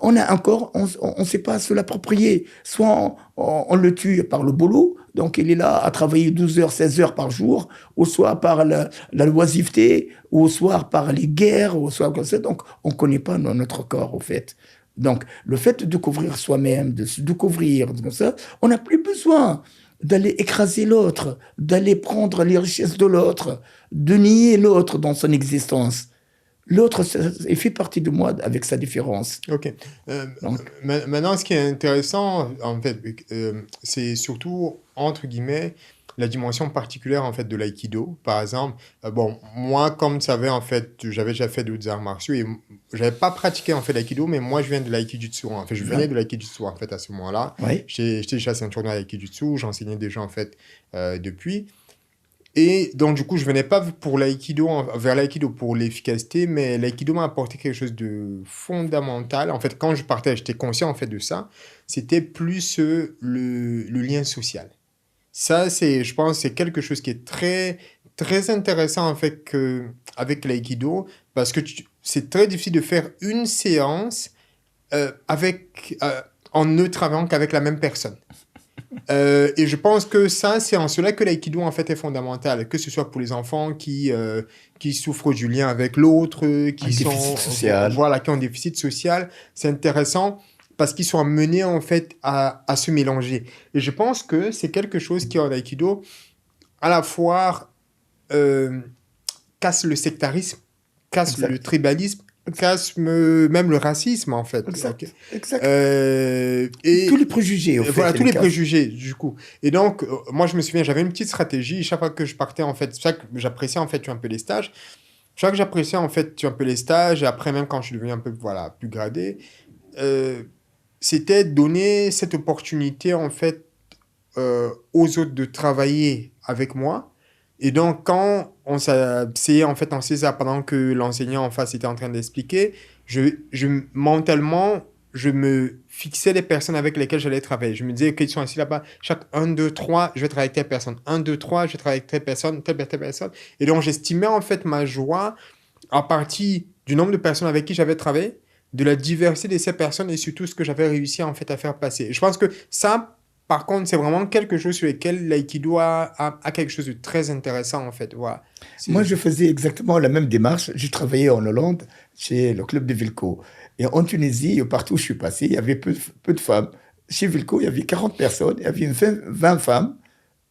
Speaker 2: on a un corps, on ne sait pas se l'approprier. Soit on le tue par le boulot, donc il est là à travailler 12 heures, 16 heures par jour, ou soit par la loisiveté, ou soit par les guerres, ou soit comme ça. Donc, on ne connaît pas notre corps, au fait. Donc, le fait de découvrir soi-même, de se découvrir, comme ça, on n'a plus besoin d'aller écraser l'autre, d'aller prendre les richesses de l'autre, de nier l'autre dans son existence. L'autre, il fait partie de moi avec sa différence.
Speaker 1: Ok. Maintenant, ce qui est intéressant, en fait, c'est surtout, entre guillemets, la dimension particulière, en fait, de l'aïkido. Par exemple, bon, moi, comme tu savais, en fait, j'avais déjà fait d'autres arts martiaux et j'avais pas pratiqué, en fait, l'aïkido, mais moi, je viens de l'aïkidjutsu. En fait, je venais de l'aïkidjutsu, en fait, à ce moment-là.
Speaker 2: Oui.
Speaker 1: J'étais déjà ceinture noire d'aïkidjutsu, j'enseignais déjà, en fait, depuis. Et donc, du coup, je venais pas pour vers l'aïkido pour l'efficacité, mais l'aïkido m'a apporté quelque chose de fondamental. En fait, quand je partais, j'étais conscient, en fait, de ça. C'était plus le lien social. Ça, je pense, c'est quelque chose qui est très, très intéressant, en fait, avec l'aïkido, parce que c'est très difficile de faire une séance en ne travaillant qu'avec la même personne. Et je pense que ça, c'est en cela que l'aïkido, en fait, est fondamental, que ce soit pour les enfants qui souffrent du lien avec l'autre, qui ont un déficit social. C'est intéressant parce qu'ils sont amenés, en fait, à se mélanger. Et je pense que c'est quelque chose qui, en aïkido, à la fois casse le sectarisme, casse le tribalisme, casse même le racisme, en fait.
Speaker 2: Exact.
Speaker 1: Okay.
Speaker 2: Exact.
Speaker 1: Et
Speaker 2: tous les préjugés, en fait.
Speaker 1: Voilà, tous les préjugés, du coup. Et donc, moi, je me souviens, j'avais une petite stratégie. Chaque fois que je partais, en fait, j'appréciais, en fait, un peu les stages. Chaque fois que j'appréciais, en fait, un peu les stages, et après, même quand je suis devenu un peu, voilà, plus gradé, c'était donner cette opportunité, en fait, aux autres de travailler avec moi. Et donc, quand on s'asseyait en fait en César, pendant que l'enseignant en face était en train d'expliquer, mentalement, je me fixais les personnes avec lesquelles j'allais travailler. Je me disais, OK, ils sont assis là-bas, chaque 1, 2, 3, je vais travailler avec telle personne. 1, 2, 3, je vais travailler avec telle personne, telle personne. Et donc, j'estimais en fait ma joie à partir du nombre de personnes avec qui j'avais travaillé, de la diversité de ces personnes et surtout ce que j'avais réussi en fait à faire passer. Et je pense que ça, par contre, c'est vraiment quelque chose sur lequel l'aïkido a quelque chose de très intéressant, en fait. Voilà.
Speaker 2: Moi, je faisais exactement la même démarche. J'ai travaillé en Hollande, chez le club de Wilco. Et en Tunisie, partout où je suis passé, il y avait peu de femmes. Chez Wilco, il y avait 40 personnes, il y avait 20 femmes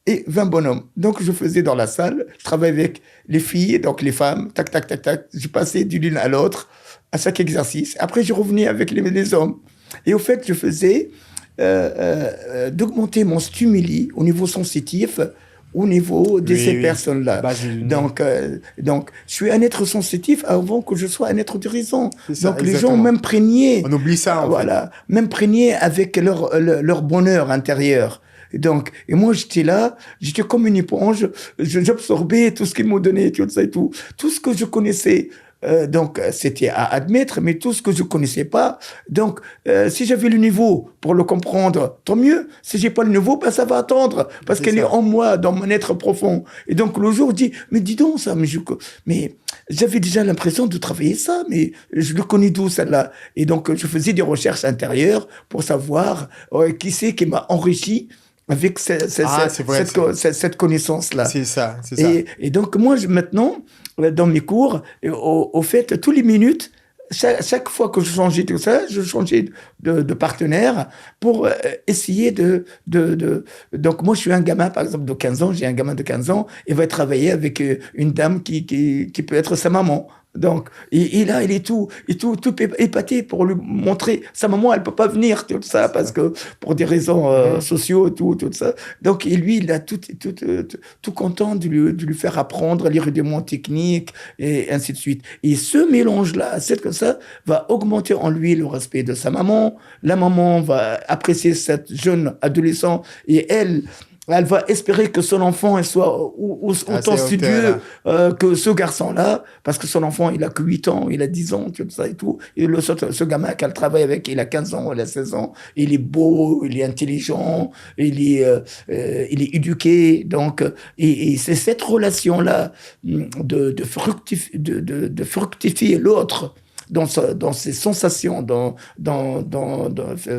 Speaker 2: et 20 bonhommes. Donc, je faisais dans la salle, je travaillais avec les filles, donc les femmes, tac, tac, tac, tac. Je passais d'une l'une à l'autre à chaque exercice. Après, je revenais avec les hommes. Et au fait, je faisais... d'augmenter mon stimuli au niveau sensitif, au niveau de ces personnes-là. Donc, je suis un être sensitif avant que je sois un être dirigeant. Donc, les gens m'imprégnaient.
Speaker 1: On oublie ça,
Speaker 2: voilà, m'imprégnaient avec leur bonheur intérieur. Et moi, j'étais là, j'étais comme une éponge, j'absorbais tout ce qu'ils m'ont donné, tout ça et tout. Tout ce que je connaissais, c'était à admettre, mais tout ce que je connaissais pas. Donc, si j'avais le niveau pour le comprendre, tant mieux. Si j'ai pas le niveau, ben, ça va attendre, parce
Speaker 1: C'est
Speaker 2: qu'elle est
Speaker 1: ça.
Speaker 2: en moi, dans mon être profond. Et donc, le jour, je dis, mais dis donc ça, mais j'avais déjà l'impression de travailler ça, mais je le connais d'où, celle-là? Et donc, je faisais des recherches intérieures pour savoir qui c'est qui m'a enrichi avec
Speaker 1: Ah, c'est vrai,
Speaker 2: cette connaissance-là.
Speaker 1: c'est ça, c'est ça.
Speaker 2: Et donc, moi, maintenant, dans mes cours, au fait, tous les minutes, chaque fois que je changeais tout ça, je changeais de partenaire pour essayer Donc, moi, je suis un gamin, par exemple, de 15 ans, j'ai un gamin de 15 ans, il va travailler avec une dame qui peut être sa maman. Donc, et là, il est tout épaté pour lui montrer. Sa maman, elle peut pas venir, tout ça, parce que pour des raisons sociaux, tout ça. Donc, et lui, il a tout content de lui faire apprendre les rudiments techniques et ainsi de suite. Et ce mélange-là, c'est que ça va augmenter en lui le respect de sa maman. La maman va apprécier cette jeune adolescent et elle va espérer que son enfant elle soit autant studieux que ce garçon-là, parce que son enfant, il a que 8 ans, il a 10 ans, tout ça et tout. Et ce gamin qu'elle travaille avec, il a 15 ans, il a 16 ans, il est beau, il est intelligent, il est éduqué. Donc, et c'est cette relation-là de fructifier l'autre dans ses sensations,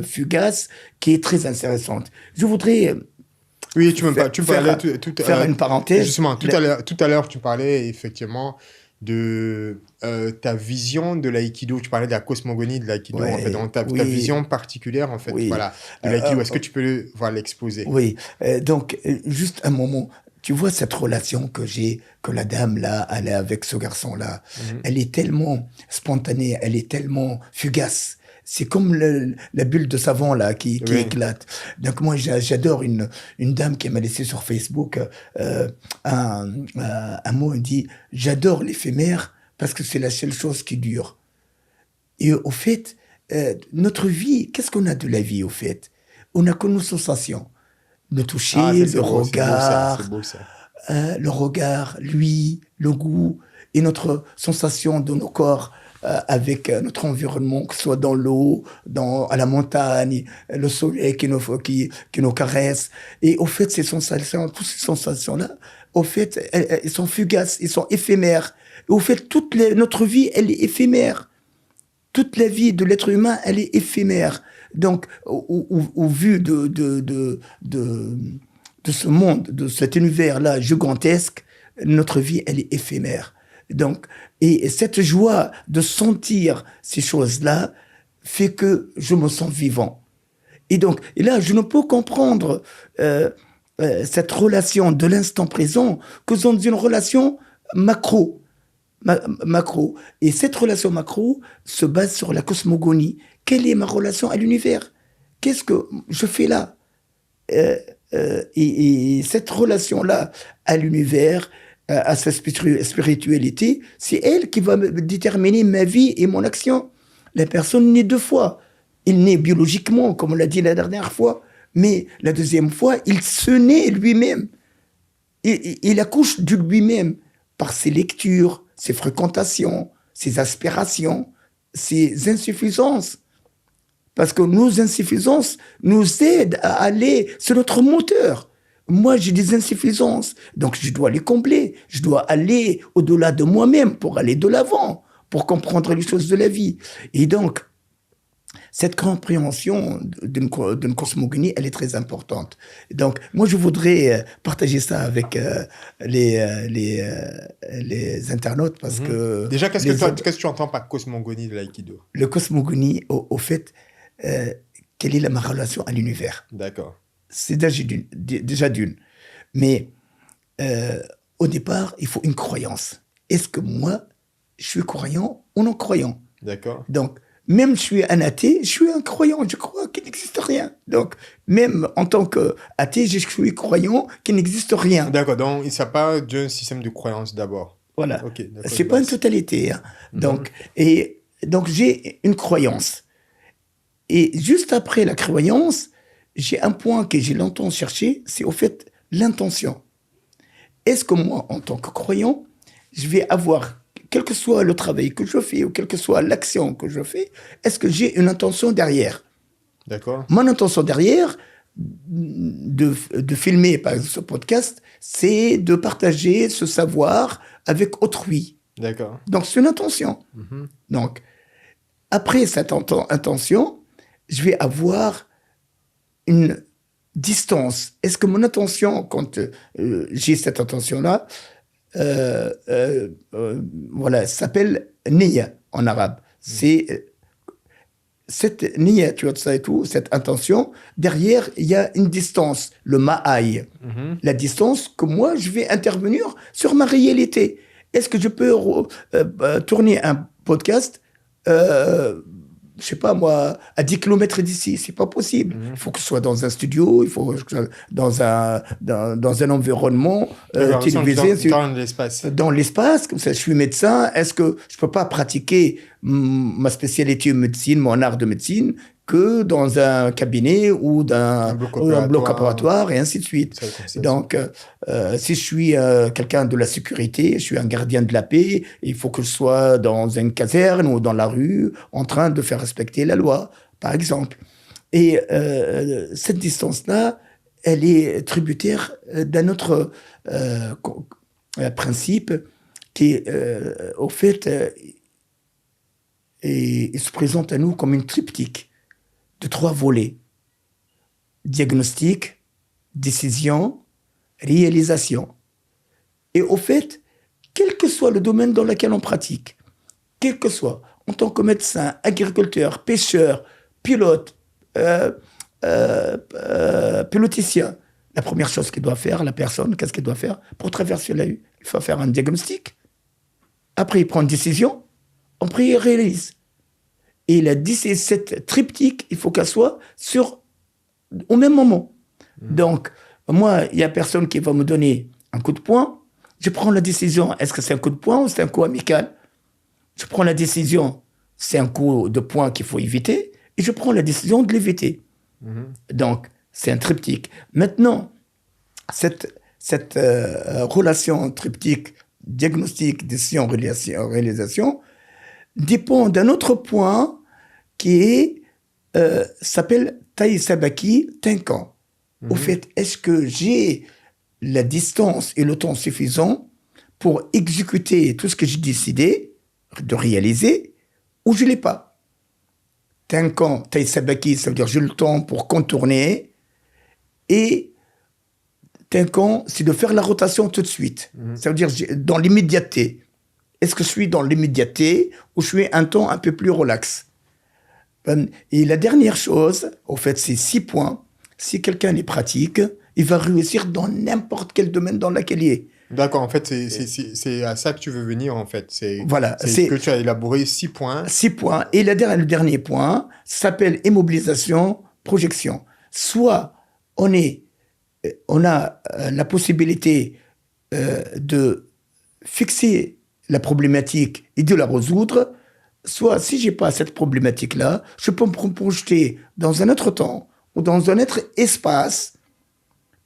Speaker 2: fugaces, qui est très intéressante. Je voudrais
Speaker 1: Oui, tu me parlais
Speaker 2: faire une parenthèse.
Speaker 1: justement, tout à l'heure, tu parlais effectivement de ta vision de l'aïkido. Tu parlais de la cosmogonie de l'aïkido, en fait, donc ta vision particulière, en fait, voilà, de l'aïkido. Est-ce que tu peux l'exposer?
Speaker 2: Oui, donc, juste un moment. Tu vois cette relation que la dame là, elle a avec ce garçon-là, elle est tellement spontanée, elle est tellement fugace. C'est comme la bulle de savon là qui éclate. Donc moi j'adore une dame qui m'a laissé sur Facebook un mot, elle dit j'adore l'éphémère parce que c'est la seule chose qui dure. Et au fait, notre vie, qu'est-ce qu'on a de la vie au fait? On a que nos sensations. Le toucher, le regard,
Speaker 1: c'est beau, ça.
Speaker 2: Le regard, lui, le goût et notre sensation de nos corps avec notre environnement, que ce soit dans l'eau, à la montagne, le soleil qui nous caresse. Et au fait, toutes ces sensations-là, au fait, elles sont fugaces, elles sont éphémères. Et au fait, notre vie, elle est éphémère. Toute la vie de l'être humain, elle est éphémère. Donc, au vu de ce monde, de cet univers-là gigantesque, notre vie, elle est éphémère. Donc, et cette joie de sentir ces choses-là fait que je me sens vivant. Et là, je ne peux comprendre cette relation de l'instant présent que dans une relation macro. Et cette relation macro se base sur la cosmogonie. Quelle est ma relation à l'univers? Qu'est-ce que je fais là? Et cette relation-là à l'univers, à sa spiritualité, c'est elle qui va déterminer ma vie et mon action. La personne naît 2 fois. Il naît biologiquement, comme on l'a dit la dernière fois, mais la deuxième fois, il se naît lui-même. Il accouche de lui-même par ses lectures, ses fréquentations, ses aspirations, ses insuffisances. Parce que nos insuffisances nous aident à aller, c'est notre moteur. Moi, j'ai des insuffisances, donc je dois les combler. Je dois aller au-delà de moi-même pour aller de l'avant, pour comprendre les choses de la vie. Et donc, cette compréhension d'une cosmogonie, elle est très importante. Donc, moi, je voudrais partager ça avec les internautes parce que...
Speaker 1: Déjà, qu'est-ce que tu entends par cosmogonie de l'aïkido?
Speaker 2: Le cosmogonie, au fait, quelle est ma relation à l'univers?
Speaker 1: D'accord.
Speaker 2: C'est déjà d'une. Mais au départ, il faut une croyance. Est-ce que moi, je suis croyant ou non croyant?
Speaker 1: D'accord.
Speaker 2: Donc, même je suis un athée, je suis un croyant, je crois qu'il n'existe rien. Donc, même en tant qu'athée, je suis croyant qu'il n'existe rien.
Speaker 1: D'accord, donc il ne s'agit pas d'un système de croyance d'abord.
Speaker 2: Voilà.
Speaker 1: Okay,
Speaker 2: c'est pas une totalité. Hein. Donc, donc, j'ai une croyance. Et juste après la croyance, j'ai un point que j'ai longtemps cherché, c'est au fait l'intention. Est-ce que moi, en tant que croyant, je vais avoir, quel que soit le travail que je fais ou quelle que soit l'action que je fais, est-ce que j'ai une intention derrière?
Speaker 1: D'accord.
Speaker 2: Mon intention derrière de filmer, par exemple, ce podcast, c'est de partager ce savoir avec autrui.
Speaker 1: D'accord.
Speaker 2: Donc, c'est une intention. Donc, après cette intention, je vais avoir une distance. Est-ce que mon intention, quand j'ai cette intention-là, voilà, ça s'appelle niya en arabe. C'est cette niya, tu vois, ça et tout, cette intention, derrière, il y a une distance, le ma'aï. La distance que moi, je vais intervenir sur ma réalité. Est-ce que je peux tourner un podcast je sais pas moi, à 10 kilomètres d'ici, c'est pas possible. Il faut que ce soit dans un studio, il faut que ce soit dans un environnement télévisé.
Speaker 1: Dans l'espace.
Speaker 2: Dans l'espace, comme ça, je suis médecin, est-ce que je peux pas pratiquer ma spécialité de médecine, mon art de médecine, que dans un cabinet ou un bloc opératoire et ainsi de suite. Donc, si je suis quelqu'un de la sécurité, je suis un gardien de la paix, il faut que je sois dans une caserne ou dans la rue en train de faire respecter la loi, par exemple. Et cette distance-là, elle est tributaire d'un autre principe qui est, au fait, il se présente à nous comme une triptyque de 3 volets. Diagnostic, décision, réalisation. Et au fait, quel que soit le domaine dans lequel on pratique, quel que soit, en tant que médecin, agriculteur, pêcheur, pilote, piloticien, la première chose qu'il doit faire, la personne, qu'est-ce qu'il doit faire pour traverser la rue? Il faut faire un diagnostic. Après, il prend une décision. Après, il réalise. Et il a dit, c'est cette triptyque, il faut qu'elle soit au même moment. Donc, moi, il n'y a personne qui va me donner un coup de poing. Je prends la décision, est-ce que c'est un coup de poing ou c'est un coup amical? Je prends la décision, c'est un coup de poing qu'il faut éviter, et je prends la décision de l'éviter. Donc, c'est un triptyque. Maintenant, cette relation triptyque, diagnostic, décision, réalisation, dépend d'un autre point qui s'appelle Tai Sabaki Tenkan. Au fait, est-ce que j'ai la distance et le temps suffisant pour exécuter tout ce que j'ai décidé de réaliser ou je ne l'ai pas? Tenkan, Tai Sabaki, ça veut dire j'ai le temps pour contourner, et Tenkan, c'est de faire la rotation tout de suite. Ça veut dire dans l'immédiateté. Est-ce que je suis dans l'immédiateté ou je suis un temps un peu plus relax? Et la dernière chose, au fait, c'est 6 points. Si quelqu'un les pratique, il va réussir dans n'importe quel domaine dans lequel il est.
Speaker 1: D'accord, en fait, c'est à ça que tu veux venir, en fait.
Speaker 2: Voilà,
Speaker 1: c'est que tu as élaboré 6 points.
Speaker 2: 6 points. Et le dernier point s'appelle immobilisation, projection. Soit on a la possibilité de fixer la problématique et de la résoudre, soit si j'ai pas cette problématique-là, je peux me projeter dans un autre temps ou dans un autre espace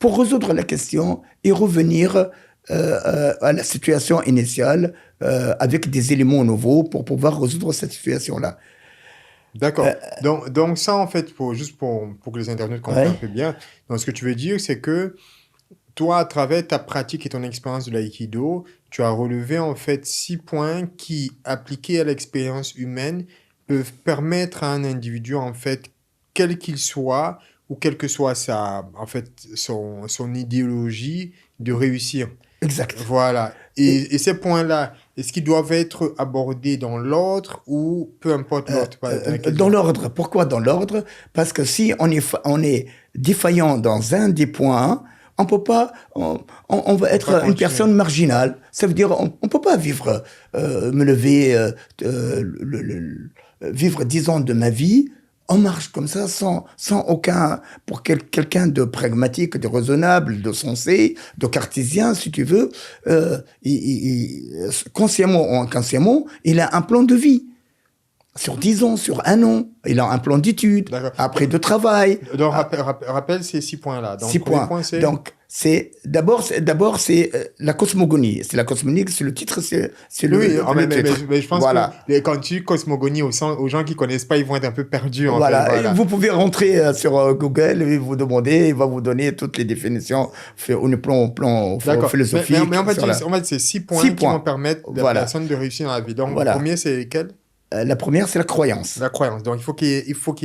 Speaker 2: pour résoudre la question et revenir à la situation initiale avec des éléments nouveaux pour pouvoir résoudre cette situation-là.
Speaker 1: D'accord. Donc ça, en fait, pour que les internautes comprennent un peu bien, donc ce que tu veux dire, c'est que toi, à travers ta pratique et ton expérience de l'aïkido, tu as relevé en fait 6 points qui, appliqués à l'expérience humaine, peuvent permettre à un individu, en fait, quel qu'il soit, ou quelle que soit son idéologie, de réussir.
Speaker 2: Exact.
Speaker 1: Voilà. Et ces points-là, est-ce qu'ils doivent être abordés dans l'ordre ou peu importe l'ordre?
Speaker 2: Dans l'ordre. Pourquoi dans l'ordre? Parce que si on est défaillant dans un des points, on peut pas, on va être une personne marginale. Ça veut dire, on peut pas vivre, me lever, vivre 10 ans de ma vie en marche comme ça, sans aucun, pour quelqu'un de pragmatique, de raisonnable, de sensé, de cartésien, si tu veux, consciemment ou inconsciemment, il a un plan de vie. sur 10 ans, sur 1 an. Il a un plan d'études,
Speaker 1: D'accord.
Speaker 2: après de travail.
Speaker 1: Donc, rappelle ces 6 points-là. Donc,
Speaker 2: 6
Speaker 1: premier
Speaker 2: points.
Speaker 1: point, c'est...
Speaker 2: Donc, d'abord, c'est la cosmogonie. C'est la cosmogonie, c'est le titre, c'est le,
Speaker 1: Oui,
Speaker 2: le titre.
Speaker 1: mais je pense
Speaker 2: Voilà.
Speaker 1: que quand tu dis cosmogonie, aux gens qui connaissent pas, ils vont être un peu perdus, en
Speaker 2: Voilà.
Speaker 1: fait. Voilà.
Speaker 2: Et vous pouvez rentrer sur Google et vous demander, il va vous donner toutes les définitions au plan
Speaker 1: D'accord.
Speaker 2: philosophique.
Speaker 1: Mais en fait,
Speaker 2: sur
Speaker 1: en fait, c'est 6 points
Speaker 2: 6
Speaker 1: qui vont
Speaker 2: points.
Speaker 1: permettre à la
Speaker 2: Voilà.
Speaker 1: personne de réussir dans la vie. Donc, le
Speaker 2: Voilà.
Speaker 1: premier, c'est lequel?
Speaker 2: La première, c'est la croyance.
Speaker 1: La croyance. Donc, il faut qu'il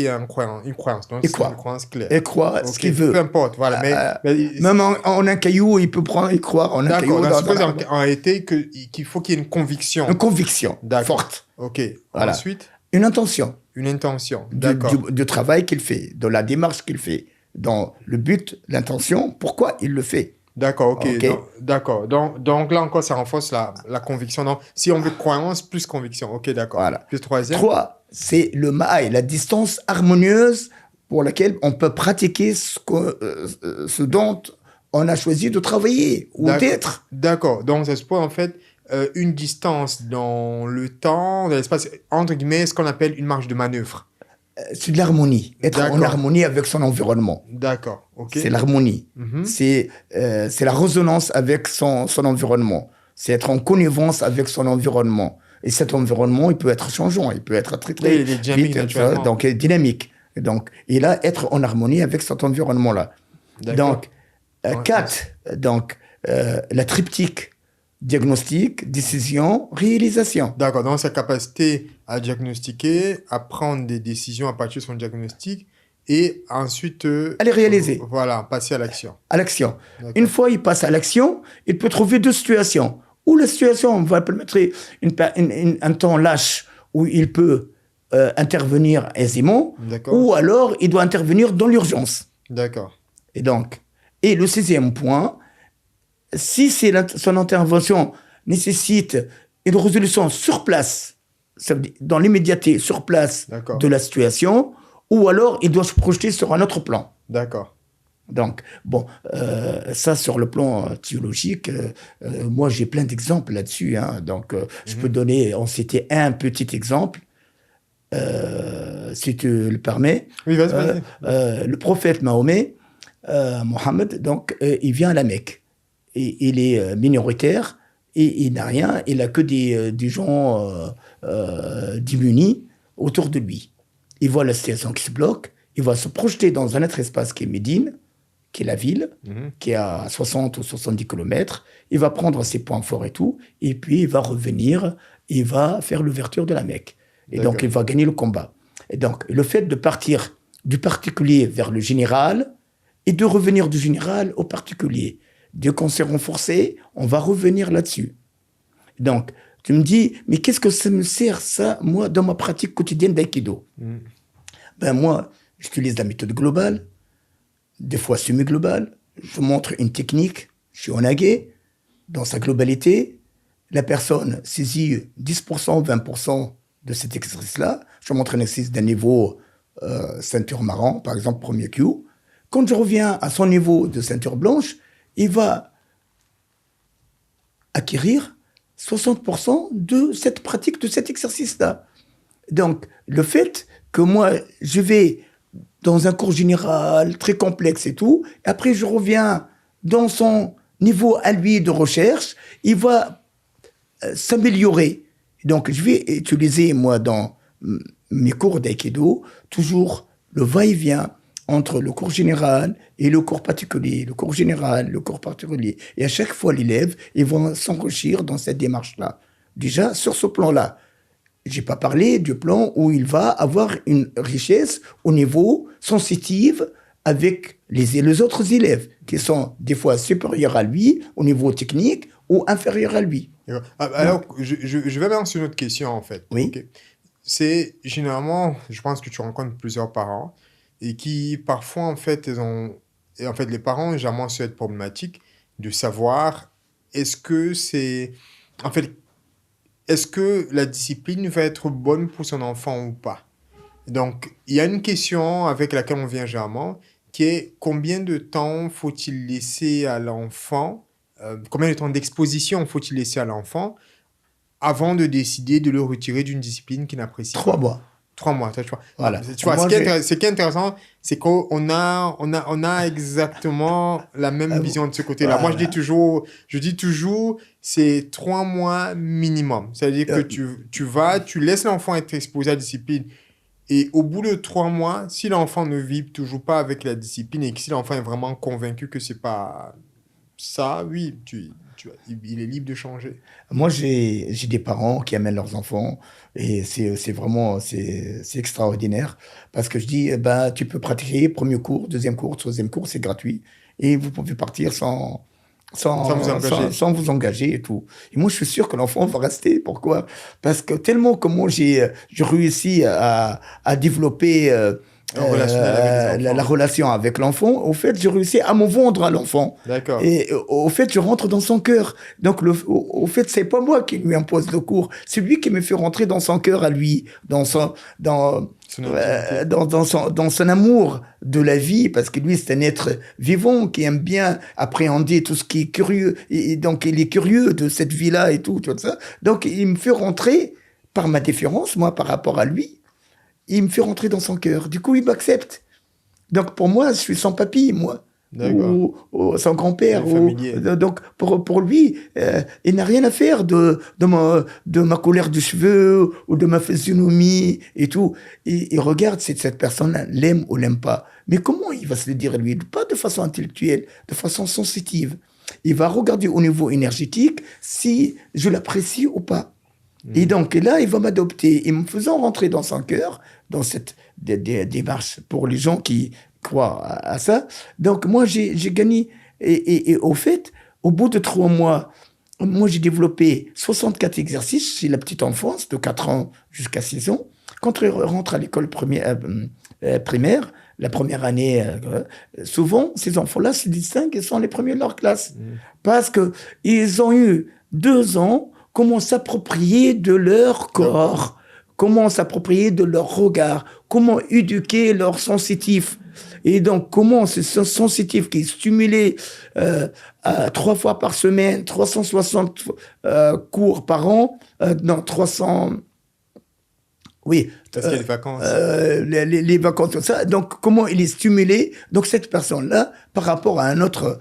Speaker 1: y ait une croyance. Donc,
Speaker 2: Et
Speaker 1: c'est
Speaker 2: quoi?
Speaker 1: une croyance claire.
Speaker 2: Et croire ce
Speaker 1: Ok,
Speaker 2: qu'il veut.
Speaker 1: peu importe. Voilà.
Speaker 2: Même en un caillou, il peut prendre et croire en un caillou.
Speaker 1: D'accord. Donc,
Speaker 2: Dans
Speaker 1: suppose
Speaker 2: un arbre.
Speaker 1: en réalité qu'il faut qu'il y ait une conviction.
Speaker 2: Une conviction
Speaker 1: D'accord.
Speaker 2: forte.
Speaker 1: Ok.
Speaker 2: Voilà.
Speaker 1: Ensuite,
Speaker 2: Une intention
Speaker 1: une intention.
Speaker 2: du,
Speaker 1: D'accord.
Speaker 2: du travail qu'il fait, de la démarche qu'il fait, dans le but, l'intention, pourquoi il le fait.
Speaker 1: D'accord, ok.
Speaker 2: Ok.
Speaker 1: D'accord. Donc là encore, ça renforce la conviction. Donc, si on veut croyance, plus conviction. Ok, d'accord.
Speaker 2: Voilà.
Speaker 1: Plus troisième.
Speaker 2: 3, c'est le maï, la distance harmonieuse pour laquelle on peut pratiquer ce dont on a choisi de travailler ou d'être.
Speaker 1: D'accord. Donc, ça suppose en fait une distance dans le temps, dans l'espace, entre guillemets, ce qu'on appelle une marge de manœuvre.
Speaker 2: C'est de l'harmonie. Être en
Speaker 1: D'accord.
Speaker 2: harmonie avec son environnement.
Speaker 1: D'accord, ok.
Speaker 2: C'est l'harmonie.
Speaker 1: Mhm.
Speaker 2: C'est la résonance avec son environnement. C'est être en connivence avec son environnement. Et cet environnement, il peut être changeant, il peut être très, très
Speaker 1: Oui, il est dynamique,
Speaker 2: vite,
Speaker 1: naturellement.
Speaker 2: donc il est dynamique. Donc, et là, être en harmonie avec cet environnement-là.
Speaker 1: D'accord.
Speaker 2: Donc, 4, donc, la triptyque, diagnostic, décision, réalisation.
Speaker 1: D'accord, donc sa capacité à diagnostiquer, à prendre des décisions à partir de son diagnostic et ensuite...
Speaker 2: À les réaliser.
Speaker 1: Voilà, passer à l'action.
Speaker 2: À l'action.
Speaker 1: D'accord.
Speaker 2: Une fois il passe à l'action, il peut trouver 2 situations. Où la situation va permettre un temps lâche où il peut intervenir aisément,
Speaker 1: D'accord.
Speaker 2: ou alors il doit intervenir dans l'urgence.
Speaker 1: D'accord.
Speaker 2: Et donc, et le 6e point, si son intervention nécessite une résolution sur place, ça veut dire dans l'immédiateté, sur place
Speaker 1: D'accord.
Speaker 2: de la situation, ou alors il doit se projeter sur un autre plan.
Speaker 1: D'accord.
Speaker 2: Donc, bon, ça sur le plan théologique, moi j'ai plein d'exemples là-dessus. Hein, donc, je peux donner, on citait un petit exemple, si tu le permets.
Speaker 1: Oui, vas-y.
Speaker 2: Le prophète Mahomet, Mohammed, donc, il vient à la Mecque. Et il est minoritaire et il n'a rien, il n'a que des gens démunis autour de lui. Il voit la situation qui se bloque, il va se projeter dans un autre espace qui est Médine, qui est la ville, qui est à 60 ou 70 km. Il va prendre ses points forts et tout, et puis il va revenir, il va faire l'ouverture de la Mecque. Et
Speaker 1: D'accord.
Speaker 2: donc, il va gagner le combat. Et donc, le fait de partir du particulier vers le général et de revenir du général au particulier, dès qu'on s'est renforcé, on va revenir là-dessus. Donc, tu me dis, mais qu'est-ce que ça me sert, ça, moi, dans ma pratique quotidienne d'aïkido? Ben moi, j'utilise la méthode globale, des fois semi-globale. Je montre une technique, shihonage, dans sa globalité. La personne saisit 10%, 20% de cet exercice-là. Je montre un exercice d'un niveau ceinture marron, par exemple, premier Q. Quand je reviens à son niveau de ceinture blanche, il va acquérir 60% de cette pratique, de cet exercice-là. Donc, le fait que moi, je vais dans un cours général très complexe et tout, et après je reviens dans son niveau à lui de recherche, il va s'améliorer. Donc, je vais utiliser, moi, dans mes cours d'aïkido, toujours le va-et-vient entre le cours général et le cours particulier, le cours général, le cours particulier. Et à chaque fois, l'élève, ils vont s'enrichir dans cette démarche-là. Déjà, sur ce plan-là, j'ai pas parlé du plan où il va avoir une richesse au niveau sensitive avec les autres élèves, qui sont des fois supérieurs à lui, au niveau technique, ou inférieurs à lui.
Speaker 1: Alors, je vais même sur une autre question, en fait.
Speaker 2: Oui.
Speaker 1: Okay. C'est généralement, je pense que tu rencontres plusieurs parents et qui, parfois, en fait, les parents, généralement, c'est cette problématique de savoir est-ce que la discipline va être bonne pour son enfant ou pas. Donc, il y a une question avec laquelle on vient généralement, qui est combien de temps faut-il laisser à l'enfant, combien de temps d'exposition faut-il laisser à l'enfant avant de décider de le retirer d'une discipline qu'il n'apprécie
Speaker 2: 3
Speaker 1: pas?
Speaker 2: mois.
Speaker 1: 3 mois, tu vois.
Speaker 2: Voilà.
Speaker 1: Tu vois,
Speaker 2: Moi,
Speaker 1: ce qui est intéressant, c'est qu'on a exactement la même vision de ce côté-là. Moi,
Speaker 2: voilà.
Speaker 1: je dis toujours, c'est 3 mois minimum. C'est-à-dire que tu laisses l'enfant être exposé à la discipline. Et au bout de 3 mois, si l'enfant ne vit toujours pas avec la discipline et que si l'enfant est vraiment convaincu que c'est pas ça, oui, il est libre de changer.
Speaker 2: Moi, j'ai des parents qui amènent leurs enfants et c'est vraiment c'est extraordinaire parce que je dis, ben, tu peux pratiquer premier cours, deuxième cours, troisième cours, c'est gratuit et vous pouvez partir
Speaker 1: Sans vous engager.
Speaker 2: sans vous engager et tout. Et moi, je suis sûr que l'enfant va rester. Pourquoi? Parce que tellement que moi, j'ai réussi à développer
Speaker 1: Relationnel avec les enfants.
Speaker 2: la relation avec l'enfant, au fait, j'ai réussi à me vendre à l'enfant.
Speaker 1: D'accord.
Speaker 2: Et au fait, je rentre dans son cœur. Donc, au fait, c'est pas moi qui lui impose le cours. C'est lui qui me fait rentrer dans son cœur à lui, dans son amour de la vie, parce que lui, c'est un être vivant qui aime bien appréhender tout ce qui est curieux. Et donc, il est curieux de cette vie-là et tout ça. Donc, il me fait rentrer par ma différence, moi, par rapport à lui. Il me fait rentrer dans son cœur. Du coup, il m'accepte. Donc, pour moi, je suis son papy, moi. Ou son grand-père. Donc, pour lui, il n'a rien à faire de ma couleur de cheveux ou de ma physionomie et tout. Il regarde si cette personne l'aime ou l'aime pas. Mais comment il va se le dire lui? Pas de façon intellectuelle, de façon sensitive. Il va regarder au niveau énergétique si je l'apprécie ou pas. Et donc là, il va m'adopter. Et me faisant rentrer dans son cœur, dans cette démarche pour les gens qui croient à ça. Donc moi, j'ai gagné. Et au fait, au bout de 3 mois, moi, j'ai développé 64 exercices chez la petite enfance, de 4 ans jusqu'à 6 ans. Quand on rentre à l'école primaire, la première année, souvent, ces enfants-là se distinguent et sont les premiers de leur classe. Parce qu'ils ont eu 2 ans comment s'approprier de leur corps, comment s'approprier de leur regard, comment éduquer leur sensitif. Et donc, comment ce sensitif qui est stimulé 3 fois par semaine, 360 cours par an, 300... Oui.
Speaker 1: Parce qu'il y a les vacances.
Speaker 2: Les vacances, tout ça. Donc, comment il est stimulé? Donc, cette personne-là, par rapport à un autre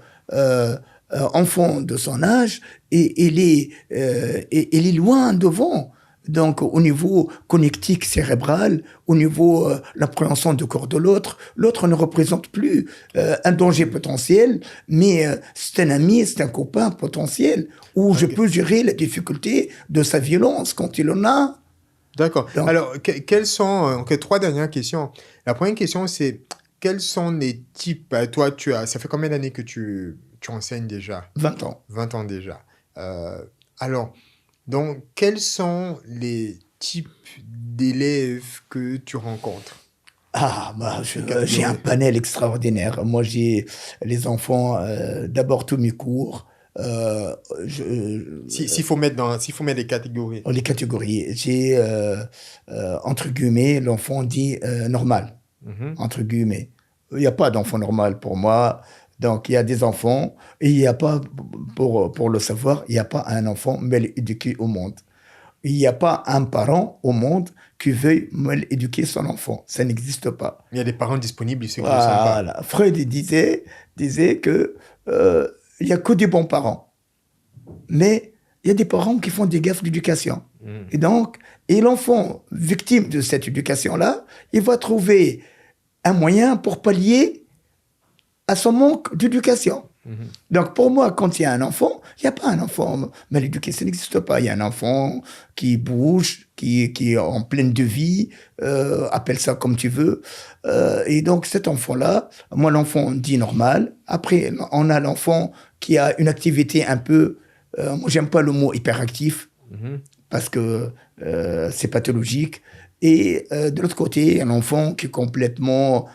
Speaker 2: enfant de son âge, et il est loin devant. Donc, au niveau connectique cérébral, au niveau l'appréhension du corps de l'autre, l'autre ne représente plus un danger potentiel, mais c'est un ami, c'est un copain potentiel, où je peux gérer la difficulté de sa violence quand il en a.
Speaker 1: D'accord. Donc, alors, quelles sont... 3 dernières questions. La première question, c'est quels sont les types... Toi, ça fait combien d'années que tu enseignes déjà?
Speaker 2: 20 ans.
Speaker 1: 20 ans déjà. Alors, donc, quels sont les types d'élèves que tu rencontres?
Speaker 2: J'ai un panel extraordinaire. Moi, j'ai les enfants, d'abord tous mes cours.
Speaker 1: S'il faut mettre des catégories.
Speaker 2: Les catégories. J'ai, entre guillemets, l'enfant dit normal. Entre guillemets. Il n'y a pas d'enfant normal pour moi. Donc, il y a des enfants, et il n'y a pas, pour le savoir, il n'y a pas un enfant mal éduqué au monde. Il n'y a pas un parent au monde qui veuille mal éduquer son enfant. Ça n'existe pas.
Speaker 1: Il y a des parents disponibles, ceux qui ne le sont pas.
Speaker 2: Voilà. Freud disait que il n'y a que des bons parents. Mais il y a des parents qui font des gaffes d'éducation. Et donc, l'enfant victime de cette éducation-là, il va trouver un moyen pour pallier à son manque d'éducation. Donc, pour moi, quand il y a un enfant, il n'y a pas un enfant mal éduqué, ça n'existe pas. Il y a un enfant qui bouge, qui est en pleine de vie, appelle ça comme tu veux. Et donc, cet enfant-là, moi, l'enfant dit normal. Après, on a l'enfant qui a une activité un peu... moi, j'aime pas le mot hyperactif, parce que c'est pathologique. Et de l'autre côté, un enfant qui est complètement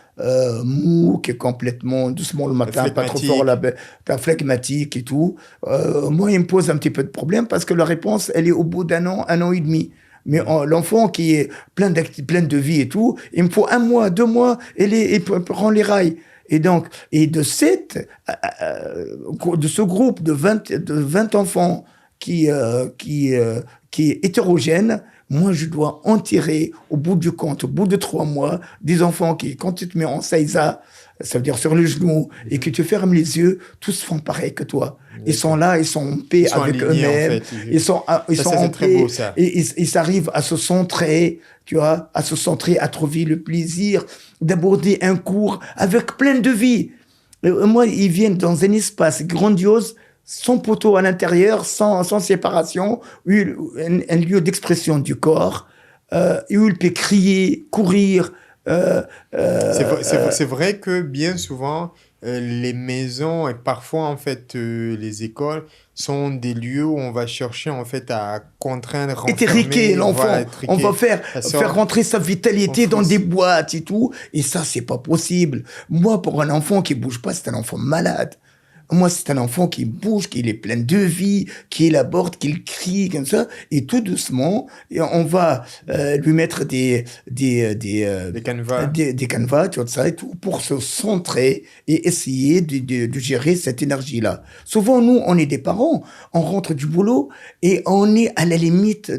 Speaker 2: mou, qui est complètement doucement le matin, pas trop fort, phlegmatique et tout. Moi, il me pose un petit peu de problème parce que la réponse, elle est au bout d'un an et demi. Mais l'enfant qui est plein de vie et tout, il me faut 1 mois, 2 mois, et il prend les rails. Et donc, de ce groupe de 20 enfants qui est hétérogène, moi, je dois en tirer, au bout du compte, au bout de 3 mois, des enfants qui, quand tu te mets en saïsa, ça veut dire sur les genoux, et que tu fermes les yeux, tous font pareil que toi. Ils sont là, ils sont en paix
Speaker 1: Ils sont
Speaker 2: avec
Speaker 1: alignés, en
Speaker 2: eux-mêmes,
Speaker 1: fait.
Speaker 2: ils sont
Speaker 1: Ça,
Speaker 2: en
Speaker 1: c'est très
Speaker 2: paix,
Speaker 1: beau, ça.
Speaker 2: et ils arrivent à se centrer, tu vois, à se centrer, à trouver le plaisir d'aborder un cours avec plein de vie. Moi, ils viennent dans un espace grandiose, sans poteau à l'intérieur, sans séparation, un lieu d'expression du corps, où il peut crier, courir.
Speaker 1: C'est vrai que bien souvent, les maisons et parfois, en fait, les écoles sont des lieux où on va chercher, en fait, à contraindre,
Speaker 2: Étriquer
Speaker 1: renfermer, voilà,
Speaker 2: l'enfant. On va
Speaker 1: étriquer. Ça
Speaker 2: faire
Speaker 1: sort
Speaker 2: rentrer sa
Speaker 1: en
Speaker 2: vitalité dans des
Speaker 1: frise.
Speaker 2: boîtes et tout. Et ça, c'est pas possible. Moi, pour un enfant qui bouge pas, c'est un enfant malade. Moi, c'est un enfant qui bouge, qui est plein de vie, qui élabore, qui crie, comme ça. Et tout doucement, et on va lui mettre
Speaker 1: Des canevas.
Speaker 2: des canevas, tout ça et tout, pour se centrer et essayer de gérer cette énergie-là. Souvent, nous, on est des parents, on rentre du boulot et on est à la limite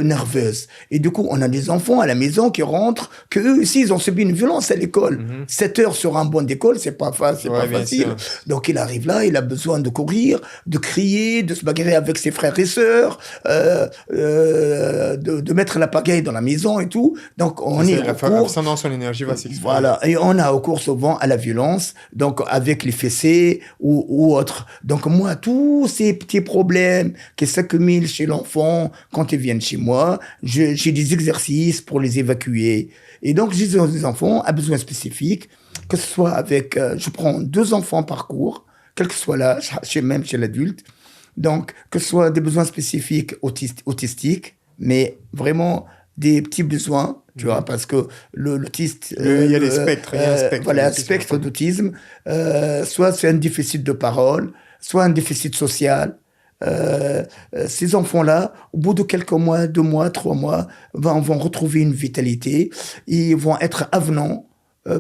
Speaker 2: nerveuse. Et du coup, on a des enfants à la maison qui rentrent, que eux aussi, ils ont subi une violence à l'école.
Speaker 1: Mhm.
Speaker 2: 7 heures sur un banc d'école, c'est pas
Speaker 1: Ouais, bien
Speaker 2: facile.
Speaker 1: sûr.
Speaker 2: Donc, il arrive là, il a besoin de courir, de crier, de se bagarrer avec ses frères et sœurs, de mettre la pagaille dans la maison et tout. Donc, on est
Speaker 1: La
Speaker 2: au cours.
Speaker 1: tendance, son énergie va s'exprimer.
Speaker 2: Voilà, et on a recours souvent à la violence, donc avec les fessées ou autre. Donc moi, tous ces petits problèmes qui s'accumulent chez l'enfant quand ils viennent chez moi, j'ai des exercices pour les évacuer. Et donc j'ai des enfants à besoins spécifiques, que ce soit avec, je prends 2 enfants par cours, quel que soit l'âge, même chez l'adulte. Donc que ce soit des besoins spécifiques autistiques, mais vraiment des petits besoins, tu vois, parce que l'autiste...
Speaker 1: Il y a des spectres, il y a un spectre
Speaker 2: voilà, un
Speaker 1: d'autisme.
Speaker 2: spectre d'autisme. Soit c'est un déficit de parole, soit un déficit social. Ces enfants-là, au bout de quelques mois, 2 mois, 3 mois, vont retrouver une vitalité. Ils vont être avenants.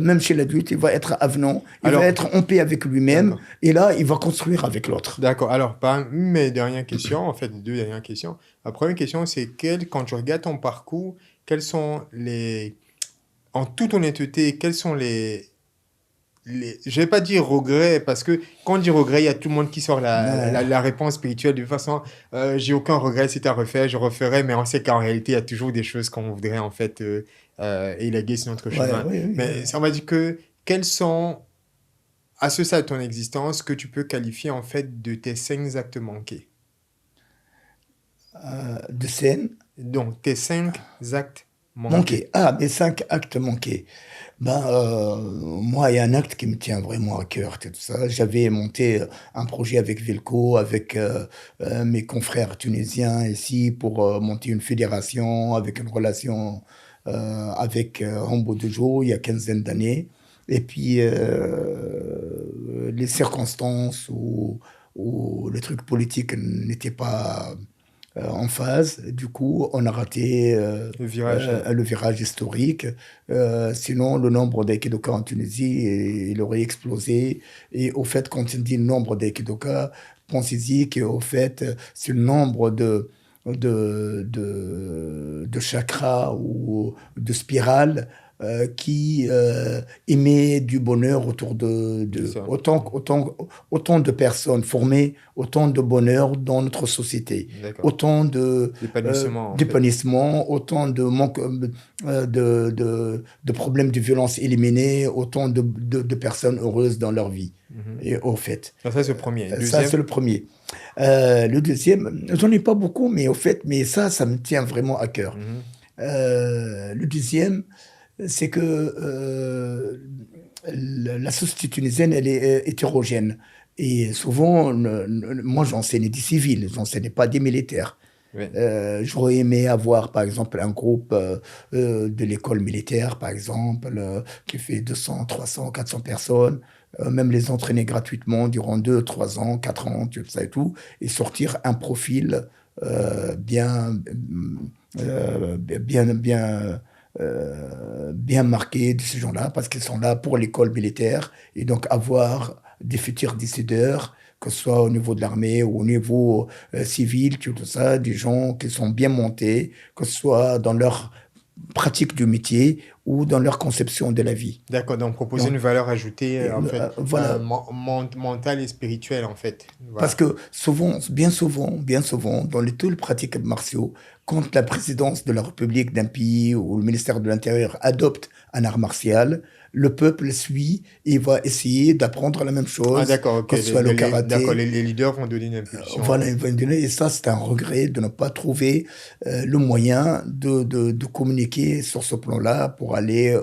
Speaker 2: Même chez l'adulte, il va être avenant. Il
Speaker 1: Alors,
Speaker 2: va être en paix avec lui-même.
Speaker 1: d'accord.
Speaker 2: Et là, il va construire avec l'autre.
Speaker 1: D'accord. Alors, parmi mes dernières questions, en fait, 2 dernières questions. La première question, c'est quand tu regardes ton parcours, quels sont en toute honnêteté, quels sont je vais pas dire regrets, parce que quand on dit regret, il y a tout le monde qui sort la réponse spirituelle. De toute façon, j'ai aucun regret, c'est à refaire, je referai, mais on sait qu'en réalité, il y a toujours des choses qu'on voudrait, en fait, élaguer sur notre
Speaker 2: Ouais,
Speaker 1: chemin.
Speaker 2: oui.
Speaker 1: Mais on va dire que, quels sont, à ce stade de ton existence, que tu peux qualifier, en fait, de tes 5 actes manqués?
Speaker 2: De scène
Speaker 1: Donc, tes 5 actes manqués.
Speaker 2: manqués. Ah, mes 5 actes manqués. Moi, il y a un acte qui me tient vraiment à cœur, tout ça. J'avais monté un projet avec Velco, avec mes confrères tunisiens ici, pour monter une fédération avec une relation avec Rambo de Jo, il y a quinzaine d'années. Et puis, les circonstances où le truc politique n'était pas en phase. Du coup, on a raté
Speaker 1: Le virage.
Speaker 2: le virage historique. Sinon, le nombre d'aikidoka en Tunisie, il aurait explosé. Et au fait, quand on dit le nombre d'aikidoka, pensez-y qu'au fait, c'est le nombre de chakras ou de spirales qui émet du bonheur autour
Speaker 1: C'est ça.
Speaker 2: autant de personnes formées, autant de bonheur dans notre société,
Speaker 1: D'accord.
Speaker 2: autant
Speaker 1: D'épanouissement, en fait.
Speaker 2: d'épanouissement, autant de manque de problèmes de violence éliminés, autant de personnes heureuses dans leur vie.
Speaker 1: Mhm.
Speaker 2: Et au fait,
Speaker 1: Ça, c'est le premier.
Speaker 2: ça
Speaker 1: Deuxième,
Speaker 2: c'est le premier. Le deuxième, j'en ai pas beaucoup, mais au fait, mais ça me tient vraiment à cœur.
Speaker 1: mhm.
Speaker 2: Le deuxième, c'est que la société tunisienne, elle est hétérogène. Et souvent, moi, j'enseignais des civils, j'enseignais pas des militaires.
Speaker 1: Ouais.
Speaker 2: J'aurais aimé avoir, par exemple, un groupe de l'école militaire, par exemple, qui fait 200, 300, 400 personnes, même les entraîner gratuitement durant 2, 3 ans, 4 ans, tout ça et tout, et sortir un profil bien, bien marqué de ces gens-là, parce qu'ils sont là pour l'école militaire, et donc avoir des futurs décideurs que ce soit au niveau de l'armée ou au niveau civil, tout ça, des gens qui sont bien montés, que ce soit dans leur pratique du métier ou dans leur conception de la vie.
Speaker 1: D'accord, donc proposer
Speaker 2: Donc,
Speaker 1: une valeur ajoutée, en fait,
Speaker 2: voilà,
Speaker 1: mentale et spirituelle, en fait.
Speaker 2: parce
Speaker 1: Voilà.
Speaker 2: que souvent, bien souvent, dans tous les pratiques martiaux, quand la présidence de la République d'un pays ou le ministère de l'Intérieur adopte un art martial, le peuple suit et va essayer d'apprendre la même
Speaker 1: Ah,
Speaker 2: chose,
Speaker 1: d'accord, ok.
Speaker 2: que ce soit le
Speaker 1: D'accord,
Speaker 2: karaté.
Speaker 1: les leaders vont donner une impulsion.
Speaker 2: Voilà, et ça, c'est un regret de ne pas trouver le moyen de communiquer sur ce plan-là pour aller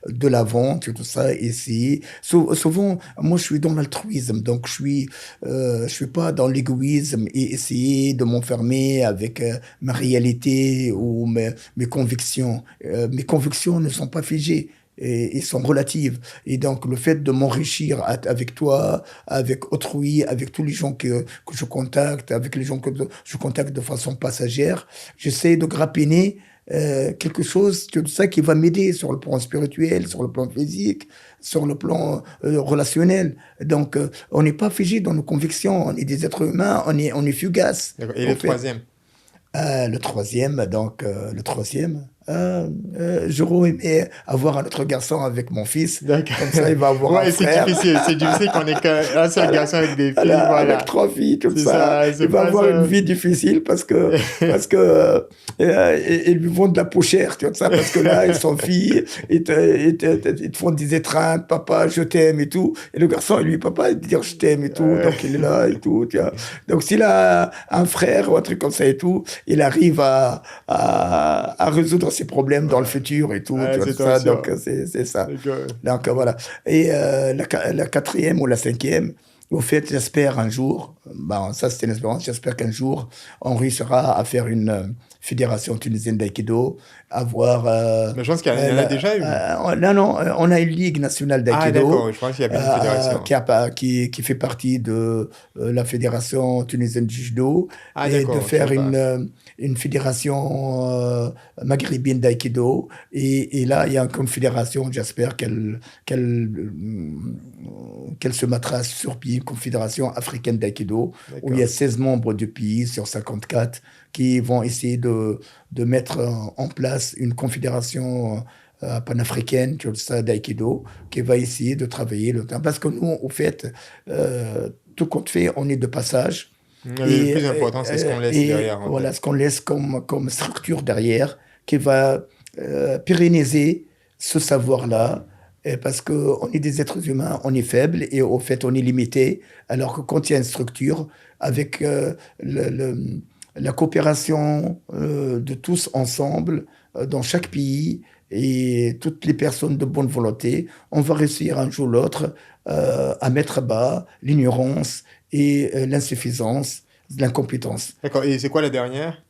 Speaker 2: de l'avant, tout ça, essayer. Souvent, moi, je suis dans l'altruisme, donc je suis pas dans l'égoïsme et essayer de m'enfermer avec ma réalité ou mes convictions. Mes convictions ne sont pas figées. Et sont relatives. Et donc, le fait de m'enrichir avec toi, avec autrui, avec tous les gens que je contacte, avec les gens que je contacte de façon passagère, j'essaie de grappiner quelque chose de ça qui va m'aider sur le plan spirituel, sur le plan physique, sur le plan relationnel. Donc, on n'est pas figé dans nos convictions, on est des êtres humains, on est fugace,
Speaker 1: D'accord. Et
Speaker 2: au
Speaker 1: le
Speaker 2: fait.
Speaker 1: troisième?
Speaker 2: Le troisième, j'aurais aimé avoir un autre garçon avec mon fils.
Speaker 1: D'accord.
Speaker 2: Comme ça, il va avoir un
Speaker 1: Ouais,
Speaker 2: frère.
Speaker 1: c'est difficile qu'on ait qu'un seul
Speaker 2: Voilà.
Speaker 1: garçon avec des filles,
Speaker 2: Voilà, avec
Speaker 1: voilà.
Speaker 2: 3 filles, tout
Speaker 1: C'est
Speaker 2: ça.
Speaker 1: ça,
Speaker 2: Il
Speaker 1: c'est
Speaker 2: va
Speaker 1: pas
Speaker 2: avoir une
Speaker 1: ça.
Speaker 2: vie difficile parce que ils lui vendent de la peau chère, tu vois ça, parce que là, ils sont filles, ils te font des étreintes, papa, je t'aime et tout. Et le garçon, il lui, papa, il dit je t'aime et tout, donc il est là et tout, tu vois. Donc s'il a un frère ou un truc comme ça et tout, il arrive à résoudre ses problèmes dans le futur et tout, tu
Speaker 1: Ouais,
Speaker 2: vois
Speaker 1: c'est
Speaker 2: tout ça.
Speaker 1: sûr.
Speaker 2: Donc c'est ça.
Speaker 1: D'accord.
Speaker 2: Donc voilà. Et la quatrième ou la cinquième, au fait, j'espère un jour, bon, ça c'était une espérance, j'espère qu'un jour, on réussira à faire une fédération tunisienne d'aïkido, avoir...
Speaker 1: Mais je pense qu'il y en a déjà eu.
Speaker 2: non, on a une ligue nationale
Speaker 1: Ah,
Speaker 2: d'aïkido
Speaker 1: d'accord, je pense qu'il y avait une fédération.
Speaker 2: qui fait partie de la fédération tunisienne du judo
Speaker 1: Ah,
Speaker 2: et de
Speaker 1: d'accord, je sais
Speaker 2: faire
Speaker 1: pas.
Speaker 2: une fédération maghrébine d'aïkido. Et là, il y a une confédération, j'espère qu'elle se mettra sur pied, une confédération africaine d'aïkido, où il y a
Speaker 1: D'accord.
Speaker 2: 16 membres du pays sur 54 qui vont essayer de mettre en place une confédération panafricaine, tu vois, ça, d'aïkido, qui va essayer de travailler le temps. Parce que nous, au fait, tout compte fait, on est de passage.
Speaker 1: Le plus important, c'est ce qu'on laisse
Speaker 2: Et
Speaker 1: derrière, en
Speaker 2: voilà
Speaker 1: fait.
Speaker 2: ce qu'on laisse comme structure derrière qui va pérenniser ce savoir-là. Et parce qu'on est des êtres humains, on est faible et au fait, on est limité. Alors que quand il y a une structure avec la coopération de tous ensemble dans chaque pays et toutes les personnes de bonne volonté, on va réussir un jour ou l'autre à mettre bas l'ignorance et l'insuffisance, l'incompétence.
Speaker 1: D'accord, et c'est quoi la dernière?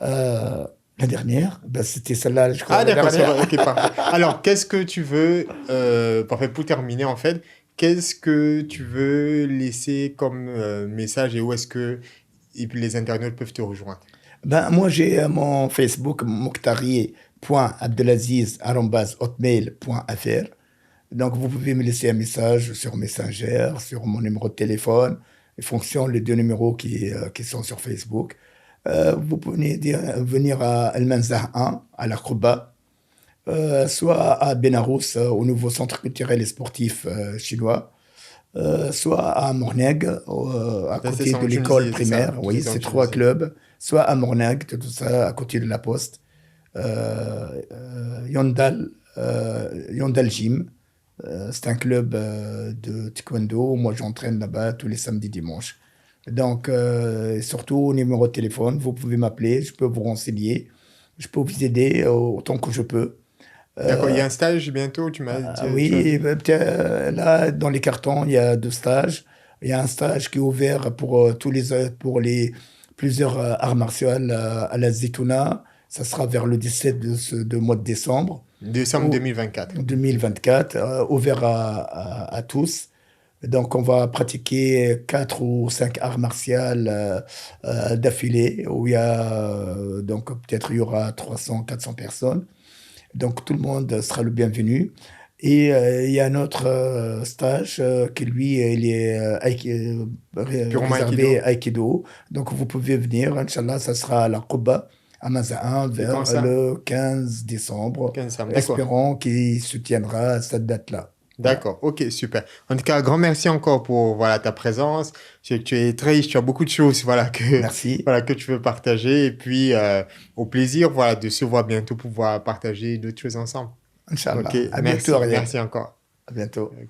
Speaker 2: Euh, la dernière, ben, c'était celle-là, je crois,
Speaker 1: Ah,
Speaker 2: la
Speaker 1: d'accord, c'est
Speaker 2: dernière.
Speaker 1: vrai, ok, parfait. Alors, qu'est-ce que tu veux, parfait, pour terminer, en fait, qu'est-ce que tu veux laisser comme message et où est-ce que les internautes peuvent te rejoindre?
Speaker 2: Ben, moi, j'ai mon Facebook, mokhtari.abdelaziz@hotmail.fr. Donc, vous pouvez me laisser un message sur Messenger, sur mon numéro de téléphone, en fonction des 2 numéros qui sont sur Facebook. Vous pouvez venir à El Manzah 1, à la Krouba, soit à Benarous, au nouveau centre culturel et sportif chinois, soit à Morneg, à
Speaker 1: Ça,
Speaker 2: côté
Speaker 1: c'est en
Speaker 2: de l'école
Speaker 1: Tunisie, c'est ça?
Speaker 2: primaire.
Speaker 1: Ça,
Speaker 2: Oui,
Speaker 1: c'est en
Speaker 2: c'est 3
Speaker 1: Tunisie.
Speaker 2: clubs. Soit à Morneg, tout ça, à côté de la Poste. Yondal Gym. C'est un club de taekwondo. Moi, j'entraîne là-bas tous les samedis, dimanches. Donc, surtout au numéro de téléphone, vous pouvez m'appeler, je peux vous renseigner, je peux vous aider autant que je peux.
Speaker 1: D'accord, il y
Speaker 2: Euh,
Speaker 1: a un stage bientôt, tu as
Speaker 2: oui,
Speaker 1: dit?
Speaker 2: là, dans les cartons, il y a 2 stages. Il y a un stage qui est ouvert pour les plusieurs arts martiaux à la Zitouna. Ça sera vers le 17 de mois de décembre
Speaker 1: Décembre
Speaker 2: au
Speaker 1: 2024.
Speaker 2: 2024, ouvert à tous. Donc, on va pratiquer 4 ou 5 arts martiaux d'affilée, où donc peut-être il y aura 300, 400 personnes. Donc, tout le monde sera le bienvenu. Et il y a un autre stage qui, lui, il est
Speaker 1: Purement
Speaker 2: réservé
Speaker 1: Aikido.
Speaker 2: à Aikido. Donc, vous pouvez venir. Inch'Allah, ça sera à la Quba, à Maza'an,
Speaker 1: C'est quand
Speaker 2: vers
Speaker 1: ça?
Speaker 2: le 15 décembre.
Speaker 1: 15 septembre. D'accord.
Speaker 2: Espérons qu'il se tiendra à cette date-là. Voilà.
Speaker 1: D'accord. Ok, super. En tout cas, grand merci encore pour voilà, ta présence. Je sais que tu es très riche, tu as beaucoup de choses voilà,
Speaker 2: Merci.
Speaker 1: voilà, que tu veux partager. Et puis, au plaisir voilà, de se voir bientôt pour pouvoir partager d'autres choses ensemble. Ok,
Speaker 2: Inch'Allah. À bientôt,
Speaker 1: merci.
Speaker 2: Ariel.
Speaker 1: Merci encore.
Speaker 2: À bientôt.
Speaker 1: Ok.